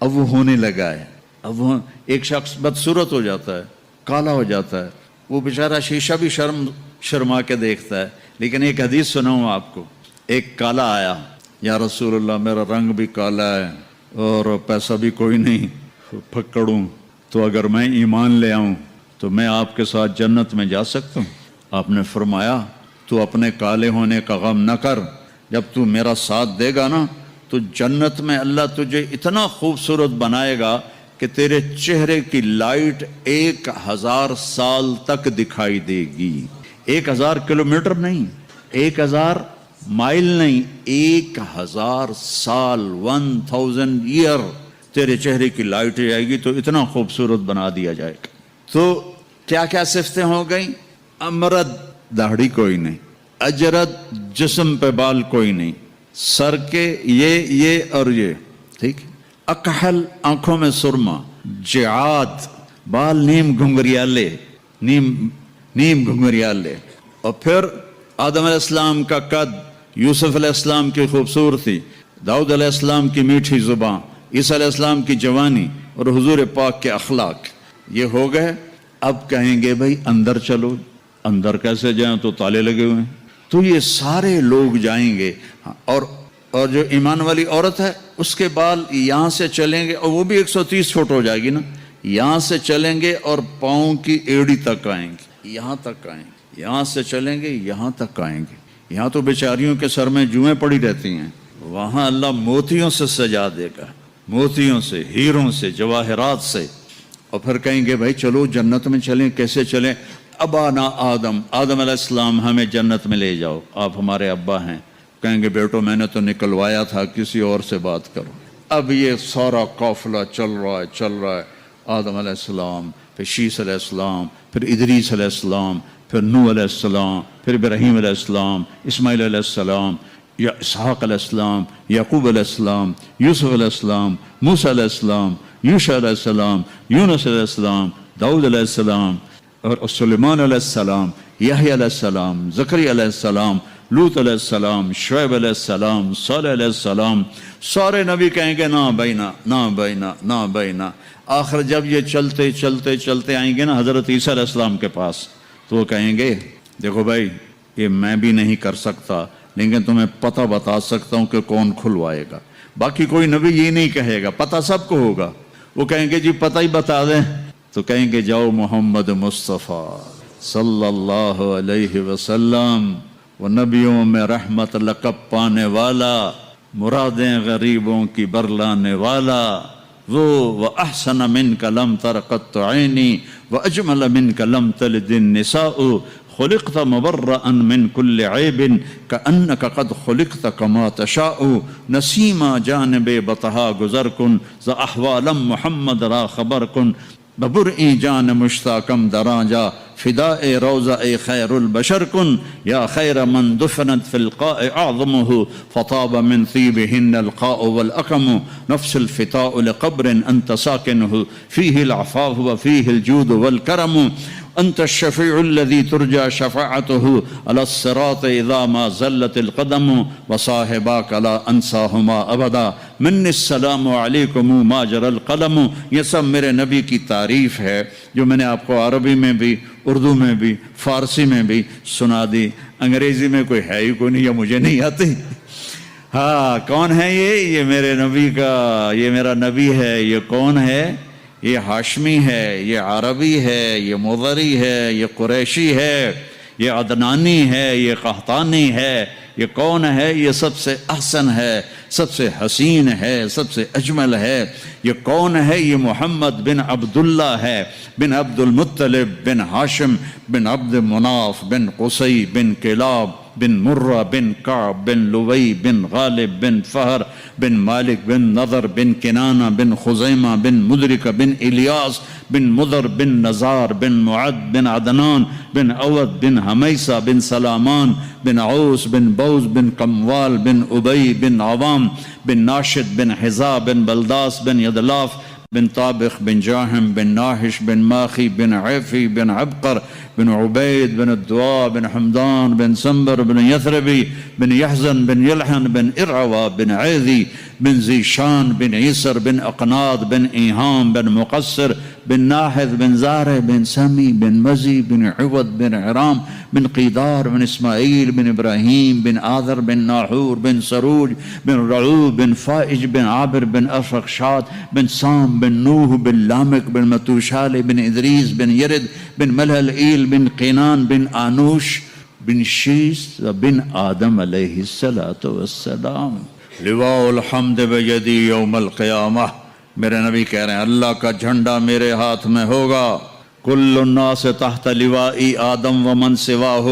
اب وہ ہونے لگا ہے. اب وہ ایک شخص بدصورت ہو جاتا ہے, کالا ہو جاتا ہے, وہ بیچارہ شیشہ بھی شرما کے دیکھتا ہے. لیکن ایک حدیث سناؤں آپ کو. ایک کالا آیا, یا رسول اللہ میرا رنگ بھی کالا ہے اور پیسہ بھی کوئی نہیں پکڑوں, تو اگر میں ایمان لے آؤں تو میں آپ کے ساتھ جنت میں جا سکتا ہوں؟ آپ نے فرمایا تو اپنے کالے ہونے کا غم نہ کر, جب تو میرا ساتھ دے گا نا تو جنت میں اللہ تجھے اتنا خوبصورت بنائے گا کہ تیرے چہرے کی لائٹ 1000 سال تک دکھائی دے گی. 1000 کلومیٹر نہیں, 1000 مائل نہیں, 1000 سال, 1000 ایئر تیرے چہرے کی لائٹ جائے گی, تو اتنا خوبصورت بنا دیا جائے گا. تو کیا کیا صفتیں ہو گئیں؟ امرد داڑھی کوئی نہیں, اجرد جسم پہ بال کوئی نہیں, سر کے یہ اور یہ ٹھیک, اکحل آنکھوں میں سرما, جعاد بال نیم گھنگریالے, نیم گھنگریالے. اور پھر آدم علیہ السلام کا قد, یوسف علیہ السلام کی خوبصورتی, داؤد علیہ السلام کی میٹھی زبان, عیسیٰ علیہ السلام کی جوانی اور حضور پاک کے اخلاق, یہ ہو گئے. اب کہیں گے بھائی اندر چلو. اندر کیسے جائیں, تو تالے لگے ہوئے ہیں. تو یہ سارے لوگ جائیں گے. اور جو ایمان والی عورت ہے اس کے بال یہاں سے چلیں گے, اور وہ بھی 130 فٹ ہو جائے گی نا, یہاں سے چلیں گے اور پاؤں کی ایڑی تک آئیں گے, یہاں تک آئیں گے, یہاں سے چلیں گے یہاں تک آئیں گے. یہاں تو بیچاریوں کے سر میں جوئیں پڑی رہتی ہیں, وہاں اللہ موتیوں سے سجا دے گا, موتیوں سے, ہیروں سے, جواہرات سے. اور پھر کہیں گے بھائی چلو جنت میں چلیں. کیسے چلیں؟ ابانا آدم علیہ السلام ہمیں جنت میں لے جاؤ, آپ ہمارے ابا ہیں. کہیں گے بیٹو میں نے تو نکلوایا تھا, کسی اور سے بات کرو. اب یہ سارا قافلہ چل رہا ہے. آدم علیہ السلام, پھر شیس علیہ السلام, پھر ادریس علیہ السلام, پھر نوح علیہ السلام، پھر ابراہیم علیہ السلام، اسماعیل علیہ السلام، یا اسحاق علیہ السلام، یعقوب علیہ السلام، یوسف علیہ السلام، موسیٰ علیہ السلام، یوشع علیہ السلام، یونس علیہ السلام، داؤد علیہ السلام اور سلیمان علیہ السلام، یحییٰ علیہ السلام، زکریا علیہ السلام، لوط علیہ السلام، شعیب علیہ السلام، صالح علیہ السلام، سارے نبی کہیں گے نا بینا نا بینا نا بینا۔ آخر جب یہ چلتے چلتے چلتے آئیں گے نا حضرت عیسیٰ علیہ السلام کے پاس، تو وہ کہیں گے دیکھو بھائی یہ میں بھی نہیں کر سکتا، لیکن تمہیں پتہ بتا سکتا ہوں کہ کون کھلوائے گا۔ باقی کوئی نبی یہ نہیں کہے گا، پتہ سب کو ہوگا۔ وہ کہیں گے جی پتہ ہی بتا دیں، تو کہیں گے جاؤ محمد مصطفیٰ صلی اللہ علیہ وسلم، وہ نبیوں میں رحمت لقب پانے والا، مرادیں غریبوں کی برلانے والا، وہ وَأَحْسَنَ مِنْكَ لَمْ تَرَ قَطُّ عَيْنِي وَأَجْمَلَ مِنْكَ لَمْ تَلِدِ النِّسَاءُ خُلِقْتَ مُبَرَّأً مِنْ كُلِّ عَيْبٍ كَأَنَّكَ قَدْ خُلِقْتَ كَمَا تَشَاءُ نسیما جانب بطہا گزر کن ز احوالم محمد را خبر کن ببرئی جان مشتاقم دراجا فداء روضہ خیر البشر کن یا خیر من دفنت فی القاء اعظمه فطاب من طیبہن القاء والاقم نفس الفتاء لقبر انت ساکنه فیہ العفاف وفیہ الجود والکرم انت الشفیع الذي ترجى شفاعته على الصراط اذا ما زلت القدم وصاحباك لا انساهما ابدا من السلام علیکم ما جرى القلم۔ یہ سب میرے نبی کی تعریف ہے جو میں نے آپ کو عربی میں بھی، اردو میں بھی، فارسی میں بھی سنا دی۔ انگریزی میں کوئی ہے ہی کوئی نہیں، یا مجھے نہیں آتی۔ ہاں کون ہے یہ میرے نبی کا، یہ میرا نبی ہے۔ یہ کون ہے؟ یہ ہاشمی ہے، یہ عربی ہے، یہ مضری ہے، یہ قریشی ہے، یہ عدنانی ہے، یہ قحطانی ہے۔ یہ کون ہے؟ یہ سب سے احسن ہے، سب سے حسین ہے، سب سے اجمل ہے۔ یہ کون ہے؟ یہ محمد بن عبداللہ ہے، بن عبد المطلب بن ہاشم بن عبد مناف بن قصی بن کلاب بن مرہ بن کعب بن لوی بن غالب بن فہر بن مالک بن نضر بن کنانہ بن خزیمہ بن مدرکہ بن الیاس بن مضر بن نزار بن معد بن عدنان بن عود بن حمیسہ بن سلامان بن عوس بن بوز بن قموال بن ابی بن عوام بن ناشد بن حزا بن بلداس بن یدلاف بن طابخ بن جاہم بن ناحش بن ماخی بن عیفی بن عبقر بن عبید بن الدعاء بن حمدان بن سنبر بن یثربی بن یحزن بن یلحن بن ارعوا بن عیذی بن زیشان بن عیسر بن اقناد بن ایہام بن مقصر بن ناحذ بن زارع بن سمی بن مزی بن عوض بن عرام بن قیدار بن اسماعیل بن ابراہیم بن آذر بن ناحور بن سروج بن رعوب بن فائج بن عابر بن افرخشاد بن سام بن نوح بن لامک بن متوشال بن ادریس بن یرد بن ملحل ایل بن قینان بن آنوش بن شیس بن آدم علیہ السلام۔ لواء الحمد بیدی یوم القیامہ، میرے نبی کہہ رہے ہیں اللہ کا جھنڈا میرے ہاتھ میں ہوگا۔ کل الناس تحت لوائی آدم ومن سواہ،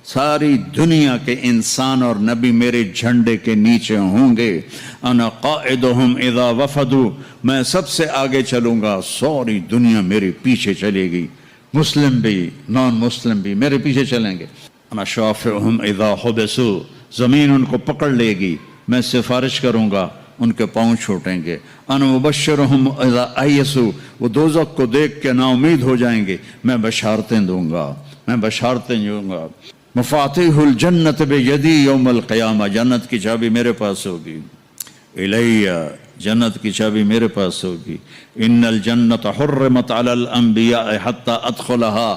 ساری دنیا کے انسان اور نبی میرے جھنڈے کے نیچے ہوں گے۔ انا قائدہم اذا وفدوا، میں سب سے آگے چلوں گا، ساری دنیا میرے پیچھے چلے گی، مسلم بھی نان مسلم بھی میرے پیچھے چلیں گے۔ انا شافعہم اذا حبسوا، زمین ان کو پکڑ لے گی، میں سفارش کروں گا، ان کے پاؤں چھوٹیں گے۔ انا مبشرہم اذا ایسوا، وہ دوزخ کو دیکھ کے نا امید ہو جائیں گے، میں بشارتیں دوں گا، میں بشارتیں دوں گا۔ مفاتیح الجنت بیدی یوم القیامہ، جنت کی چابی میرے پاس ہوگی۔ الیہ، جنت کی چابی میرے پاس ہوگی۔ ان الجنت حرمت علی الانبیاء حتی ادخلها،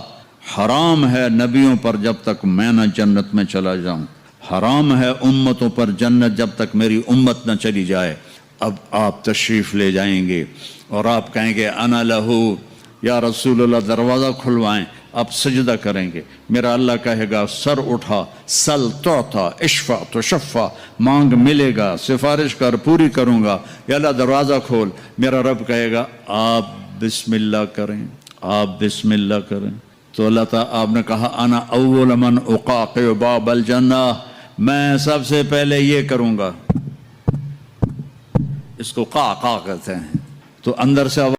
حرام ہے نبیوں پر جب تک میں نہ جنت میں چلا جاؤں، حرام ہے امتوں پر جنت جب تک میری امت نہ چلی جائے۔ اب آپ تشریف لے جائیں گے اور آپ کہیں گے انا لہو، یا رسول اللہ دروازہ کھلوائیں، آپ سجدہ کریں گے، میرا اللہ کہے گا سر اٹھا، سل تعطا، اشفع تشفع، مانگ ملے گا، سفارش کر پوری کروں گا، یا اللہ دروازہ کھول۔ میرا رب کہے گا آپ بسم اللہ کریں، آپ بسم اللہ کریں، تو اللہ تعالیٰ آپ نے کہا انا اول من اقاقع باب الجنہ، میں سب سے پہلے یہ کروں گا، اس کو قاقا کہتے ہیں، تو اندر سے